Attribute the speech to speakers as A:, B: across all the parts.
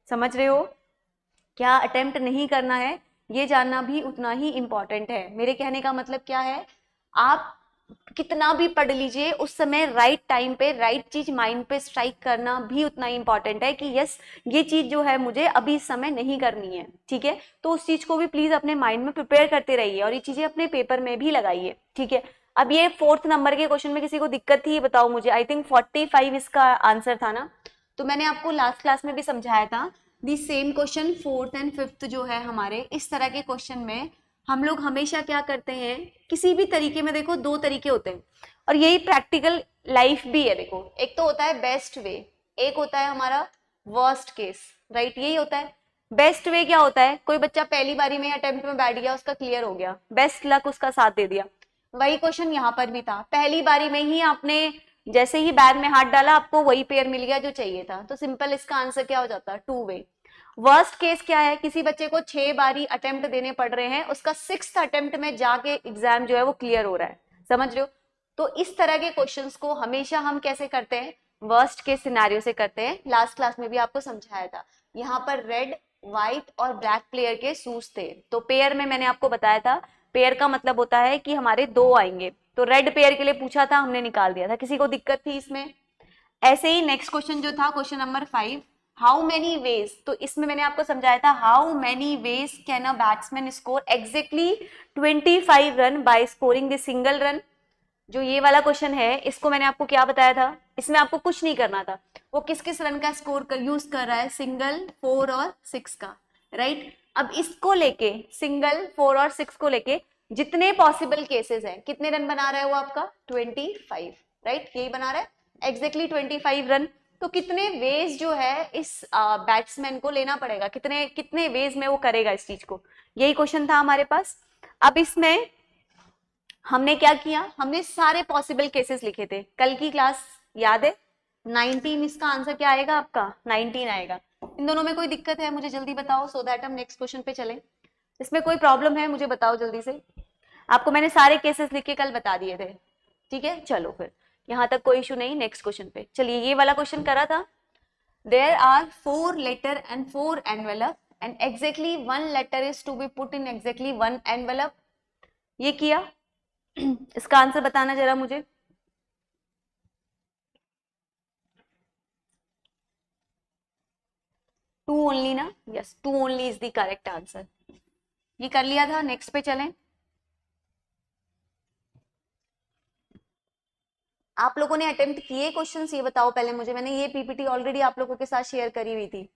A: समझ रहे हो? क्या अटेम्प्ट नहीं करना है ये जानना भी उतना ही इंपॉर्टेंट है। मेरे कहने का मतलब क्या है, आप कितना भी पढ़ लीजिए, उस समय राइट टाइम पे राइट चीज माइंड पे स्ट्राइक करना भी उतना ही इंपॉर्टेंट है कि यस ये चीज जो है मुझे अभी इस समय नहीं करनी है, ठीक है? तो उस चीज को भी प्लीज अपने माइंड में प्रिपेयर करते रहिए और ये चीजें अपने पेपर में भी लगाइए, ठीक है? अब ये 4th नंबर के क्वेश्चन में किसी को दिक्कत थी बताओ मुझे। आई थिंक 45 इसका आंसर था ना। तो मैंने आपको लास्ट क्लास में भी समझाया था the same question 4th and 5th जो है हमारे, इस तरह के क्वेश्चन में हम लोग हमेशा क्या करते हैं, किसी भी तरीके में देखो 2 तरीके होते हैं और यही प्रैक्टिकल लाइफ भी है। देखो एक तो होता है बेस्ट वे, एक होता है हमारा वर्स्ट केस, राइट? यही होता है। बेस्ट वे क्या होता है, कोई बच्चा पहली बारी में अटेम्प्ट में बैठ गया, उसका क्लियर हो गया, बेस्ट लक उसका साथ दे दिया। वही क्वेश्चन यहाँ पर भी था, पहली बारी में ही आपने जैसे ही बैग में हाथ डाला आपको वही पेयर मिल गया जो चाहिए था, तो सिंपल इसका आंसर क्या हो जाता, 2 वे। वर्स्ट केस क्या है, किसी बच्चे को 6 बारी अटेम्प्ट देने पड़ रहे हैं, उसका 6th अटेम्प्ट में जाके एग्जाम जो है वो क्लियर हो रहा है, समझ रहे हो? तो इस तरह के क्वेश्चंस को हमेशा हम कैसे करते हैं, वर्स्ट केस सिनेरियो से करते हैं। लास्ट क्लास में भी आपको समझाया था, यहाँ पर रेड व्हाइट और ब्लैक प्लेयर के शूज थे, तो पेयर में मैंने आपको बताया था, पेयर का मतलब होता है कि हमारे 2 आएंगे, तो रेड पेयर के लिए पूछा था, हमने निकाल दिया था। किसी को दिक्कत थी इसमें? ऐसे ही नेक्स्ट क्वेश्चन जो था question number 5, how many ways, तो इसमें मैंने आपको समझाया था how many ways can a batsman score exactly 25 run by scoring the single run. जो ये वाला क्वेश्चन है इसको मैंने आपको क्या बताया था, इसमें आपको कुछ नहीं करना था, वो किस किस रन का स्कोर यूज कर रहा है, सिंगल, 4 और 6 का, राइट? अब इसको लेके सिंगल, 4 और 6 को लेके जितने पॉसिबल केसेस हैं, कितने रन बना रहा है वो आपका 25, राइट? यही बना रहा है एग्जैक्टली 25 रन। तो कितने वेज जो है इस बैट्समैन को लेना पड़ेगा, कितने कितने वेज में वो करेगा इस चीज को, यही क्वेश्चन था हमारे पास। अब इसमें हमने क्या किया, हमने सारे पॉसिबल केसेस लिखे थे, कल की क्लास याद है? 19, इसका आंसर क्या आएगा आपका, 19 आएगा। इन दोनों में कोई दिक्कत है मुझे जल्दी बताओ, सो दैट हम नेक्स्ट क्वेश्चन पे चलें। इसमें कोई प्रॉब्लम है मुझे बताओ जल्दी से। आपको मैंने सारे केसेस लिख के कल बता दिए थे, ठीक है? चलो फिर यहां तक कोई इशू नहीं, नेक्स्ट क्वेश्चन पे चलिए। ये वाला क्वेश्चन करा था, there are 4 letter and 4 envelope and exactly 1 letter is to be put in exactly 1 envelope. ये किया, इसका आंसर बताना जरा मुझे। टू ओनली ना, yes, 2 only is the correct answer. ये कर लिया था, नेक्स्ट पे चलें। आप लोगों ने अटेम्प्ट किए क्वेश्चंस, ये बताओ पहले मुझे, मैंने ये पीपीटी ऑलरेडी आप लोगों के साथ शेयर करी हुई थी।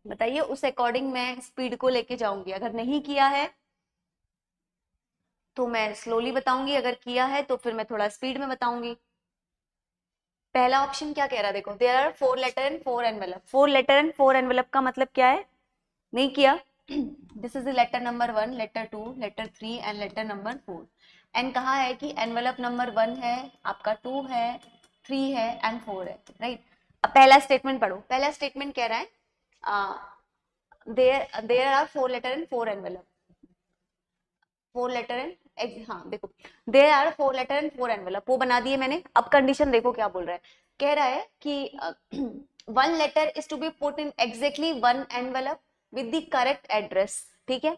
A: बताइए, उस अकॉर्डिंग मैं स्पीड को लेके जाऊंगी। अगर नहीं किया है तो मैं स्लोली बताऊंगी, अगर किया है तो फिर मैं थोड़ा स्पीड में बताऊंगी। पहला ऑप्शन क्या कह रहा है, देखो, there are 4 letter and 4 envelope. 4 letter and 4 envelope का मतलब क्या है, नहीं किया। This is letter number 1, letter 2, letter 3 and letter number 4। And कहा है कि एनवेलप नंबर 1 है आपका, 2 है, 3 है एंड 4 है, राइट? अब पहला स्टेटमेंट पढ़ो। पहला स्टेटमेंट कह रहा है there are 4 letter and 4 envelope, 4 letter and, हाँ देखो, there are 4 letter and 4 envelope, वो बना दिए मैंने। अब कंडीशन देखो क्या बोल रहा है, कह रहा है कि 1 letter is to be put in exactly 1 envelope with the correct address, ठीक है?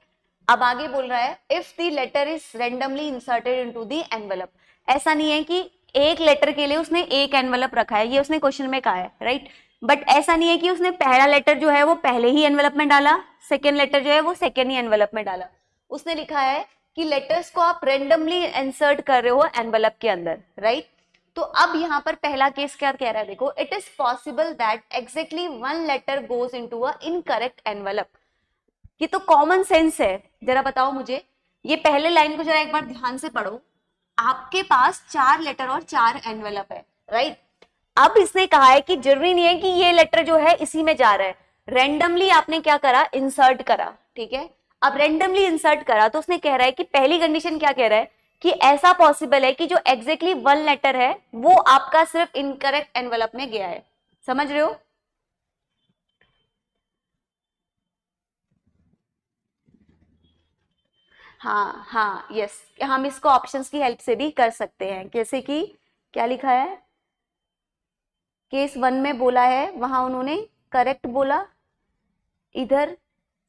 A: अब आगे बोल रहा है if the letter is randomly inserted into the envelope. ऐसा नहीं है कि एक लेटर के लिए उसने एक एनवेलप रखा है, ये उसने क्वेश्चन में कहा है, राइट? बट ऐसा नहीं है कि उसने पहला लेटर जो है वो पहले ही एनवेलप में डाला, सेकेंड लेटर जो है वो सेकेंड ही एनवेलप में डाला। उसने लिखा है कि लेटर्स को आप रेंडमली इंसर्ट कर रहे हो एनवेलप के अंदर, राइट? तो अब यहाँ पर पहला केस क्या कह रहा है, देखो, it is possible that exactly 1 letter goes into a incorrect envelope. ये तो कॉमन सेंस है, जरा बताओ मुझे, ये पहले लाइन को जरा एक बार ध्यान से पढ़ो। आपके पास 4 लेटर और 4 एनवेलप है, राइट? अब इसने कहा है कि जरूरी नहीं है कि ये लेटर जो है इसी में जा रहा है, रेंडमली आपने क्या करा, इंसर्ट करा, ठीक है? अब रेंडमली इंसर्ट करा तो उसने कह रहा है कि पहली कंडीशन क्या कह रहा है कि ऐसा पॉसिबल है कि जो एग्जैक्टली 1 लेटर है वो आपका सिर्फ इनकरेक्ट एनवेलप में गया है, समझ रहे हो? हाँ हाँ यस, हम इसको ऑप्शंस की हेल्प से भी कर सकते हैं। जैसे कि क्या लिखा है, केस 1 में बोला है, वहां उन्होंने करेक्ट बोला, इधर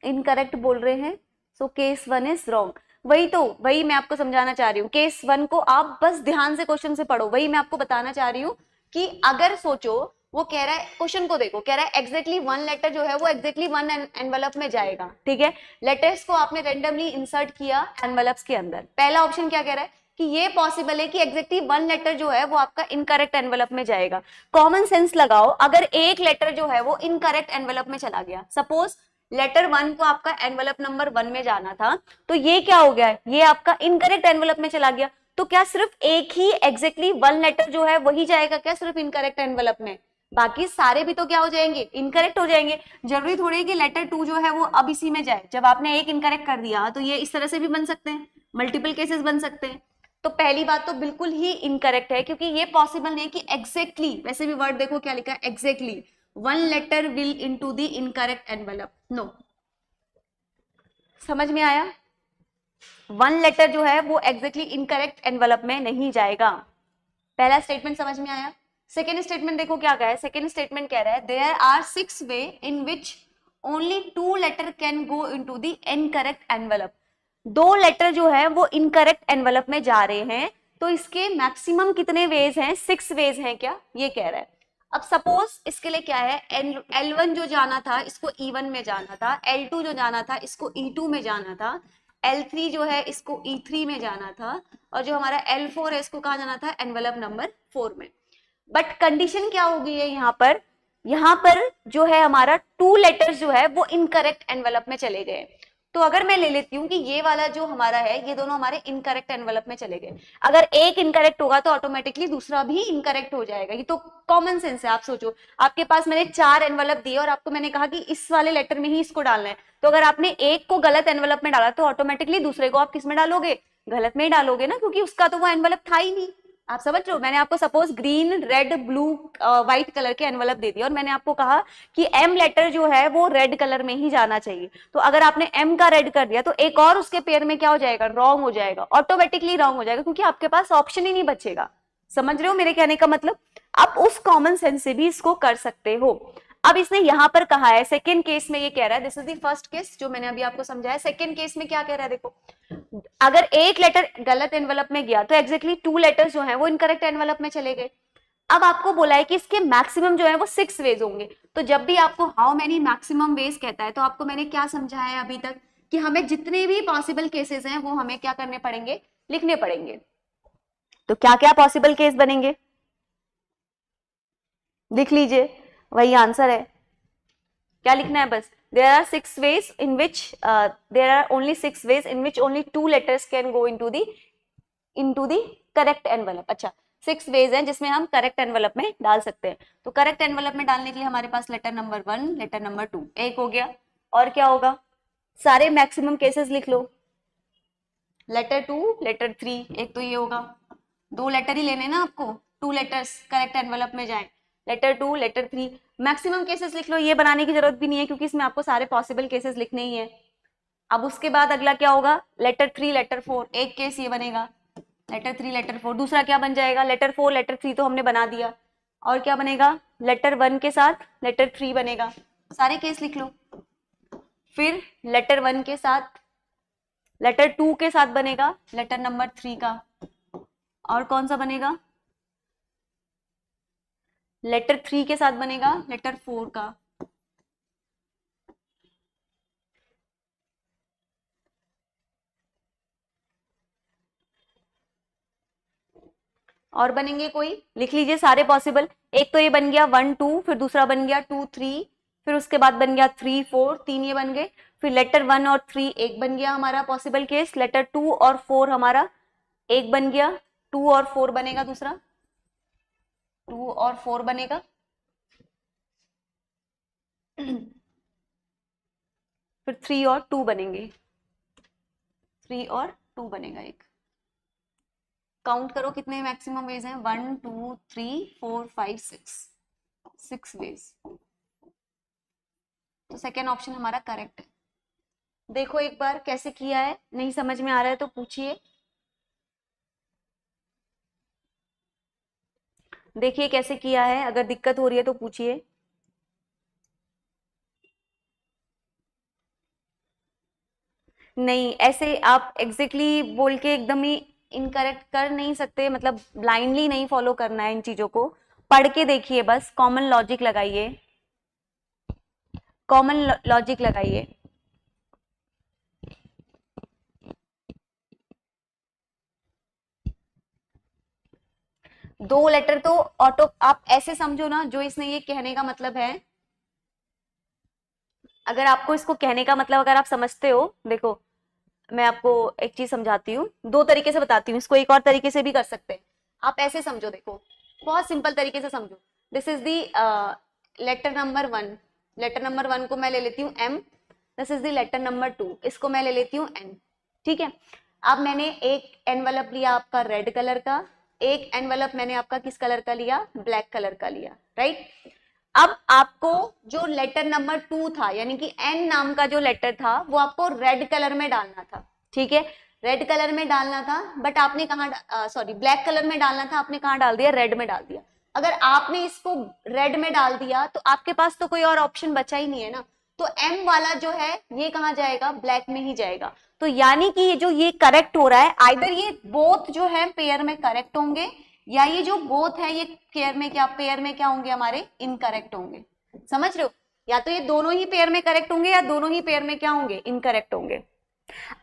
A: इनकरेक्ट बोल रहे हैं, सो केस 1 इज रॉन्ग। वही मैं आपको समझाना चाह रही हूँ। केस 1 को आप बस ध्यान से क्वेश्चन से पढ़ो, वही मैं आपको बताना चाह रही हूँ कि अगर सोचो, वो कह रहा है, क्वेश्चन को देखो, कह रहा है एग्जैक्टली वन लेटर जो है वो एग्जैक्टली वन एनवलप में जाएगा, ठीक है। लेटर्स को आपने रेंडमली इंसर्ट किया एनवलप्स के अंदर। पहला ऑप्शन क्या कह रहा है कि ये पॉसिबल है कि एग्जैक्टली वन लेटर जो है वो आपका इनकरेक्ट एनवलप में जाएगा। कॉमन सेंस लगाओ, अगर एक लेटर जो है वो इनकरेक्ट एनवलप में चला गया, सपोज लेटर 1 को आपका एनवलप नंबर 1 में जाना था, तो ये क्या हो गया, ये आपका इनकरेक्ट एनवलप में चला गया। तो क्या सिर्फ एक ही एग्जैक्टली वन लेटर जो है वही जाएगा क्या सिर्फ इनकरेक्ट एनवलप में? बाकी सारे भी तो क्या हो जाएंगे, इनकरेक्ट हो जाएंगे। जरूरी थोड़ी है कि लेटर 2 जो है वो अब इसी में जाए। जब आपने एक इनकरेक्ट कर दिया तो ये इस तरह से भी बन सकते हैं, मल्टीपल केसेस बन सकते हैं। तो पहली बात तो बिल्कुल ही इनकरेक्ट है, क्योंकि ये पॉसिबल नहीं है कि एग्जैक्टली, वैसे भी वर्ड देखो क्या लिखा है, exactly one letter will into the incorrect envelope, no. समझ में आया? वन लेटर जो है वो एग्जैक्टली इनकरेक्ट एनवलप में नहीं जाएगा। पहला स्टेटमेंट समझ में आया। सेकेंड स्टेटमेंट देखो क्या कहा है। सेकेंड स्टेटमेंट कह रहा है there are 6 way in which only 2 letter can go into the incorrect envelope. 2 letter जो है वो इनकरेक्ट एनवलप में जा रहे हैं, तो इसके मैक्सिमम कितने वेज हैं, 6 वेज हैं क्या, ये कह रहा है। अब सपोज इसके लिए क्या है, L1 जो जाना था इसको E1 में जाना था, L2 जो जाना था इसको E2 में जाना था, L3 जो है इसको E3 में जाना था, और जो हमारा L4 है इसको कहाँ जाना था, एनवलप नंबर 4 में। बट कंडीशन क्या हो गई है यहाँ पर जो है हमारा 2 लेटर्स जो है वो इनकरेक्ट एनवलप में चले गए। तो अगर मैं ले लेती हूँ कि ये वाला जो हमारा है ये दोनों हमारे इनकरेक्ट एनवलप में चले गए, अगर एक इनकरेक्ट होगा तो ऑटोमेटिकली दूसरा भी इनकरेक्ट हो जाएगा। ये तो कॉमन सेंस है। आप सोचो, आपके पास मैंने 4 एनवलप दिए और आपको मैंने कहा कि इस वाले लेटर में ही इसको डालना है, तो अगर आपने एक को गलत एनवलप में डाला तो ऑटोमेटिकली दूसरे को आप किस में डालोगे, गलत में ही डालोगे ना, क्योंकि उसका तो वो एनवलप था ही नहीं। आप समझ रहे हो? मैंने आपको suppose green red blue white colour के एनवलप दे दिया और मैंने आपको कहा कि एम लेटर जो है वो रेड कलर में ही जाना चाहिए, तो अगर आपने एम का रेड कर दिया तो एक और उसके पेयर में क्या हो जाएगा, रॉन्ग हो जाएगा, ऑटोमेटिकली रॉन्ग हो जाएगा, क्योंकि आपके पास ऑप्शन ही नहीं बचेगा। समझ रहे हो मेरे कहने का मतलब? आप उस कॉमन सेंस से भी इसको कर सकते हो। अब इसने यहां पर कहा है सेकेंड केस में, ये कह रहा है, this is the first case जो मैंने अभी आपको समझाया। सेकेंड केस में क्या कह रहा है देखो, अगर एक लेटर गलत एनवलप में गया तो एग्जैक्टली 2 लेटर्स जो हैं वो इनकरेक्ट एनवलप में चले गए। अब आपको बोला है कि इसके मैक्सिमम जो है वो 6 वेज होंगे। तो जब भी आपको हाउ मेनी मैक्सिमम वेज कहता है तो आपको मैंने क्या समझाया है अभी तक, कि हमें जितने भी पॉसिबल केसेस हैं वो हमें क्या करने पड़ेंगे, लिखने पड़ेंगे। तो क्या क्या पॉसिबल केस बनेंगे, लिख लीजिए, वही आंसर है। क्या लिखना है बस, there are 6 ways in which there are only 6 ways in which only 2 letters can go into the correct envelope। अच्छा, 6 ways हैं जिसमें हम करेक्ट एनवलप में डाल सकते हैं। तो करेक्ट एनवलप में डालने के लिए हमारे पास लेटर नंबर 1, लेटर नंबर 2 एक हो गया, और क्या होगा, सारे मैक्सिमम केसेस लिख लो। लेटर 2 लेटर 3 एक तो ये होगा, 2 लेटर ही लेने ना आपको, 2 लेटर्स करेक्ट एनवलप में जाए, लेटर 2 लेटर 3 मैक्सिमम केसेस लिख लो। ये बनाने की जरूरत भी नहीं है क्योंकि इसमें आपको सारे पॉसिबल केसेस लिखने ही है। अब उसके बाद अगला क्या होगा, लेटर 3 लेटर 4 एक केस ये बनेगा, लेटर 3 लेटर 4। दूसरा क्या बन जाएगा, लेटर 4 लेटर 3 तो हमने बना दिया, और क्या बनेगा, लेटर 1 के साथ लेटर 3 बनेगा। सारे केस लिख लो। फिर लेटर 1 के साथ लेटर 2 के साथ बनेगा लेटर नंबर 3 का, और कौन सा बनेगा, लेटर 3 के साथ बनेगा लेटर 4 का। और बनेंगे कोई, लिख लीजिए सारे पॉसिबल। एक तो ये बन गया 1 2, फिर दूसरा बन गया 2 3, फिर उसके बाद बन गया 3 4, 3 ये बन गए। फिर लेटर 1 और 3 एक बन गया हमारा पॉसिबल केस, लेटर 2 और 4 हमारा एक बन गया, 2 और 4 बनेगा दूसरा, 2 और 4 बनेगा। फिर 3 और 2 बनेंगे, 3 और 2 बनेगा एक। काउंट करो कितने मैक्सिमम वेज हैं, 1 2 3 4 5 6 वेज। तो सेकेंड ऑप्शन हमारा करेक्ट है। देखो एक बार कैसे किया है, नहीं समझ में आ रहा है तो पूछिए। देखिए कैसे किया है, अगर दिक्कत हो रही है तो पूछिए। नहीं, ऐसे आप एग्जैक्टली बोल के एकदम ही इनकरेक्ट कर नहीं सकते, मतलब ब्लाइंडली नहीं फॉलो करना है इन चीजों को। पढ़ के देखिए, बस कॉमन लॉजिक लगाइए, कॉमन लॉजिक लगाइए। दो लेटर तो ऑटो, आप ऐसे समझो ना, जो इसने ये कहने का मतलब है, अगर आपको इसको कहने का मतलब अगर आप समझते हो, देखो मैं आपको एक चीज समझाती हूँ, दो तरीके से बताती हूँ, इसको एक और तरीके से भी कर सकते हैं। आप ऐसे समझो, देखो बहुत सिंपल तरीके से समझो। This is the letter number one, letter number one को मैं ले लेती हूँ एम, this is the letter number two, इसको मैं ले लेती हूँ एन। ठीक है, अब मैंने एक एनवलप लिया आपका रेड कलर का, एक एनवलप मैंने आपका किस कलर का लिया, ब्लैक कलर का लिया, राइट। अब आपको जो लेटर नंबर टू था, यानी कि एन नाम का जो लेटर था, वो आपको रेड कलर में डालना था। ठीक है, रेड कलर में डालना था, बट आपने कहा, सॉरी ब्लैक कलर में डालना था, आपने कहा डाल दिया, रेड में डाल दिया। अगर आपने इसको रेड में डाल दिया तो आपके पास तो कोई और ऑप्शन बचा ही नहीं है ना, तो एम वाला जो है ये कहाँ जाएगा, ब्लैक में ही जाएगा। तो यानी कि ये जो ये करेक्ट हो रहा है, आइदर ये बोथ जो है पेयर में करेक्ट होंगे, या ये जो बोथ है ये पेयर में क्या, पेयर में क्या होंगे, हमारे इनकरेक्ट होंगे। समझ रहे हो, या तो ये दोनों ही पेयर में करेक्ट होंगे, या दोनों ही पेयर में क्या होंगे, इनकरेक्ट होंगे।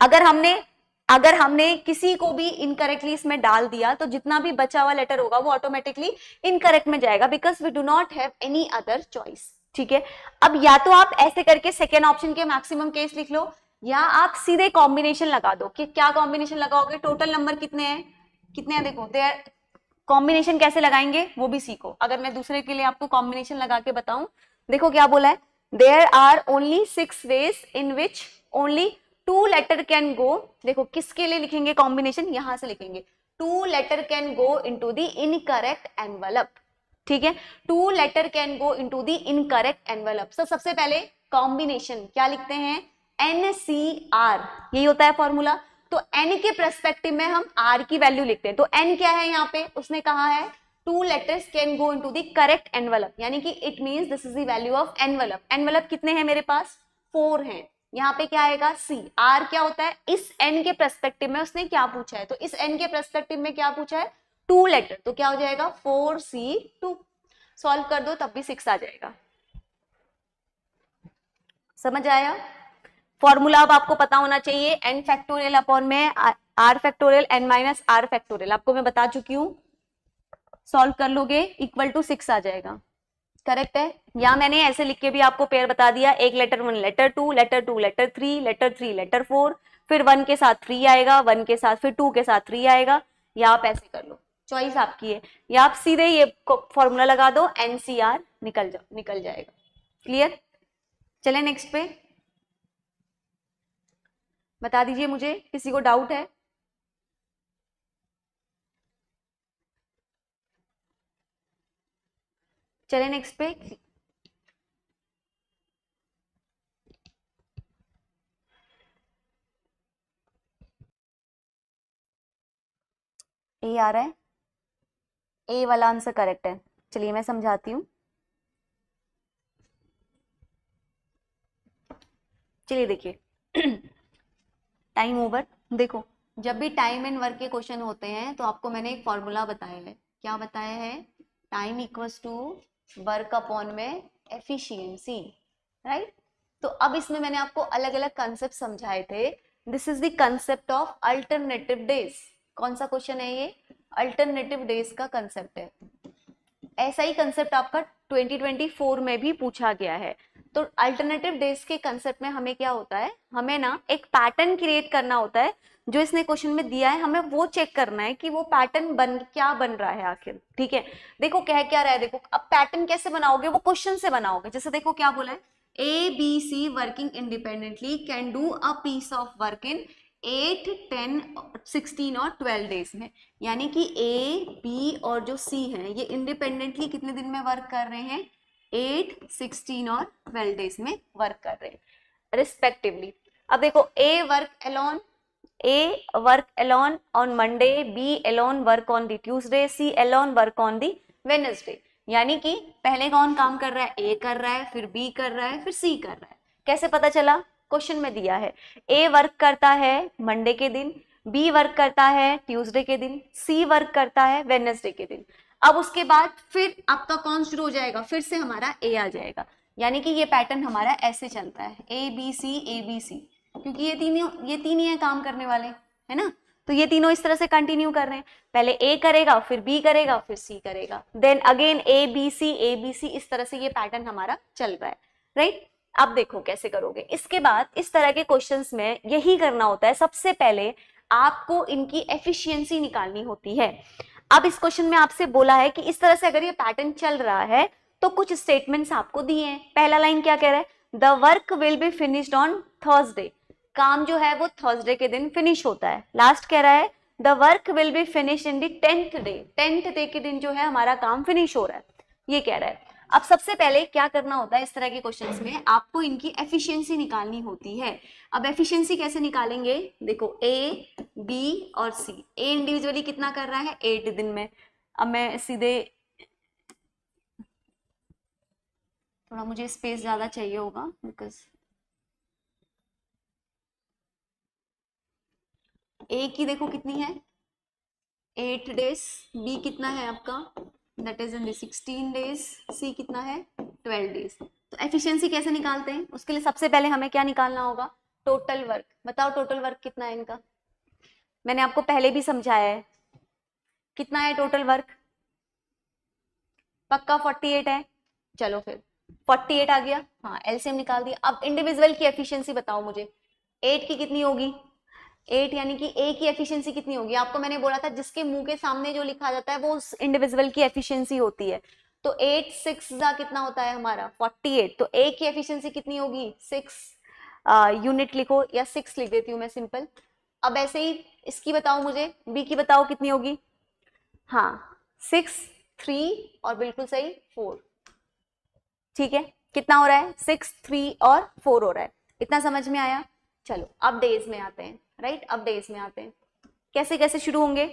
A: अगर हमने अगर हमने किसी को भी इनकरेक्टली इसमें डाल दिया, तो जितना भी बचा हुआ लेटर होगा वो ऑटोमेटिकली इनकरेक्ट में जाएगा, because we do not have any other choice. ठीक है, अब या तो आप ऐसे करके सेकेंड ऑप्शन के मैक्सिमम केस लिख लो, या आप सीधे कॉम्बिनेशन लगा दो। कि क्या कॉम्बिनेशन लगाओगे, टोटल नंबर कितने हैं, कितने हैं, देखो दे, कॉम्बिनेशन कैसे लगाएंगे वो भी सीखो। अगर मैं दूसरे के लिए आपको कॉम्बिनेशन लगा के बताऊं, देखो क्या बोला है, there are only 6 ways in which only two letter can go. देखो किसके लिए लिखेंगे कॉम्बिनेशन, यहां से लिखेंगे, two letter can go into the incorrect envelope. ठीक है, two letter can go into the incorrect envelope. तो सबसे पहले कॉम्बिनेशन क्या लिखते हैं, NCR, यही होता है फॉर्मूला। तो n के प्रस्पेक्टिव में हम r की वैल्यू लिखते हैं। तो n क्या है यहाँ पे, उसने कहा है two letters can go into the correct envelope, यानी कि it means this is the value of envelope. Envelope कितने हैं मेरे पास, 4 हैं। यहाँ पे क्या आएगा, C। R क्या होता है, इस n के प्रस्पेक्टिव में उसने क्या पूछा है, तो इस n के प्रस्पेक्टिव में क्या पूछा है, टू लेटर, तो क्या हो जाएगा 4C2। सॉल्व कर दो तब भी 6 आ जाएगा। समझ आया, फॉर्मूला अब आपको पता होना चाहिए, n फैक्टोरियल अपॉन में r factorial n minus r factorial, आपको मैं बता चुकी हूँ। सॉल्व कर लोगे इक्वल टू 6 आ जाएगा, करेक्ट है। या मैंने ऐसे लिख के भी आपको पेयर बता दिया, एक letter one letter two, letter two letter three, letter three letter four, फिर वन के साथ थ्री आएगा, वन के साथ फिर टू के साथ थ्री आएगा, या आप ऐसे कर लो, चॉइस आपकी है। या आप सीधे ये फॉर्मूला लगा दो, NCR निकल जाएगा। क्लियर, चले नेक्स्ट पे, बता दीजिए मुझे, किसी को डाउट है। चले नेक्स्ट पे, ए आ रहा है, ए वाला आंसर करेक्ट है। चलिए मैं समझाती हूँ, चलिए देखिए टाइम ओवर। देखो जब भी टाइम एंड वर्क के क्वेश्चन होते हैं तो आपको मैंने एक फॉर्मूला बताया है, क्या बताया है, time equals to work upon में एफिशिएंसी, राइट। तो अब इसमें मैंने आपको अलग अलग कंसेप्ट समझाए थे। This is the concept of alternative days. कौन सा क्वेश्चन है ये, अल्टरनेटिव डेज का कंसेप्ट है। ऐसा ही कंसेप्ट आपका 2024 में भी पूछा गया है। तो अल्टरनेटिव डेज के कंसेप्ट में हमें क्या होता है, हमें ना एक पैटर्न क्रिएट करना होता है, जो इसने क्वेश्चन में दिया है, हमें वो चेक करना है कि वो पैटर्न क्या बन रहा है आखिर। ठीक है, देखो कह क्या रहा है, देखो अब पैटर्न कैसे बनाओगे, वो क्वेश्चन से बनाओगे। जैसे देखो क्या बोला है, ABC working independently can do a piece of work in 8, 10, 16 और 12 डेज में। यानी कि A, B और जो C है ये इंडिपेंडेंटली कितने दिन में वर्क कर रहे हैं, 8, 16 और 12 डेज में वर्क कर रहे हैं रिस्पेक्टिवली। अब देखो A work alone on Monday, B alone work on the Tuesday, C alone work on the Wednesday. यानी कि पहले कौन काम कर रहा है, ए कर रहा है, फिर बी कर रहा है, फिर सी कर रहा है। कैसे पता चला, क्वेश्चन में दिया है ए वर्क करता है मंडे के दिन, बी वर्क करता है ट्यूसडे के दिन, सी वर्क करता है वेडनेसडे के दिन। अब उसके बाद फिर आपका कौन शुरू हो जाएगा, फिर से हमारा ए आ जाएगा। यानी कि ये पैटर्न हमारा ऐसे चलता है, ए बी सी, क्योंकि ये तीन ही है काम करने वाले, है ना। तो ये तीनों इस तरह से कंटिन्यू कर रहे हैं, पहले ए करेगा, फिर बी करेगा, फिर सी करेगा, then again A B C, इस तरह से ये पैटर्न हमारा चल रहा है, राइट। अब देखो कैसे करोगे। इसके बाद इस तरह के क्वेश्चंस में यही करना होता है, सबसे पहले आपको इनकी एफिशिएंसी निकालनी होती है। अब इस क्वेश्चन में आपसे बोला है कि इस तरह से अगर ये पैटर्न चल रहा है तो कुछ स्टेटमेंट्स आपको दिए हैं। पहला लाइन क्या कह रहा है, the work will be finished on Thursday, काम जो है वो थर्सडे के दिन फिनिश होता है। लास्ट कह रहा है the work will be finish in the 10th day, 10th day के दिन जो है हमारा काम फिनिश हो रहा है, ये कह रहा है। अब सबसे पहले क्या करना होता है इस तरह के क्वेश्चंस में, आपको इनकी एफिशिएंसी निकालनी होती है। अब एफिशिएंसी कैसे निकालेंगे, देखो ए बी और सी, ए इंडिविजुअली कितना कर रहा है 8 दिन में। अब मैं सीधे, थोड़ा मुझे स्पेस ज्यादा चाहिए होगा बिकॉज ए की देखो कितनी है 8 डेज, बी कितना है आपका that is in the 16 days, C कितना है 12 डेज। तो एफिशिएंसी कैसे निकालते हैं, उसके लिए सबसे पहले हमें क्या निकालना होगा, टोटल वर्क। बताओ टोटल वर्क कितना है इनका, मैंने आपको पहले भी समझाया है कितना है टोटल वर्क, पक्का 48 है। चलो फिर 48 आ गया, हाँ एलसीएम निकाल दिया। अब इंडिविजुअल की एफिशिएंसी बताओ मुझे, 8 की कितनी होगी, 8 यानी कि ए की एफिशिएंसी कितनी होगी। आपको मैंने बोला था जिसके मुंह के सामने जो लिखा जाता है वो उस इंडिविजुअल की एफिशिएंसी होती है। तो 8 6 जा कितना होता है हमारा 48, तो ए की एफिशिएंसी कितनी होगी 6 यूनिट लिखो, या 6 लिख देती हूँ मैं सिंपल। अब ऐसे ही इसकी बताओ मुझे, बी की बताओ कितनी होगी, हाँ 6 3 और बिल्कुल सही 4, ठीक है। कितना हो रहा है 6 3 और 4 हो रहा है, इतना समझ में आया। चलो अब डेज में आते हैं, राइट। अब डेज में आते हैं, कैसे कैसे शुरू होंगे,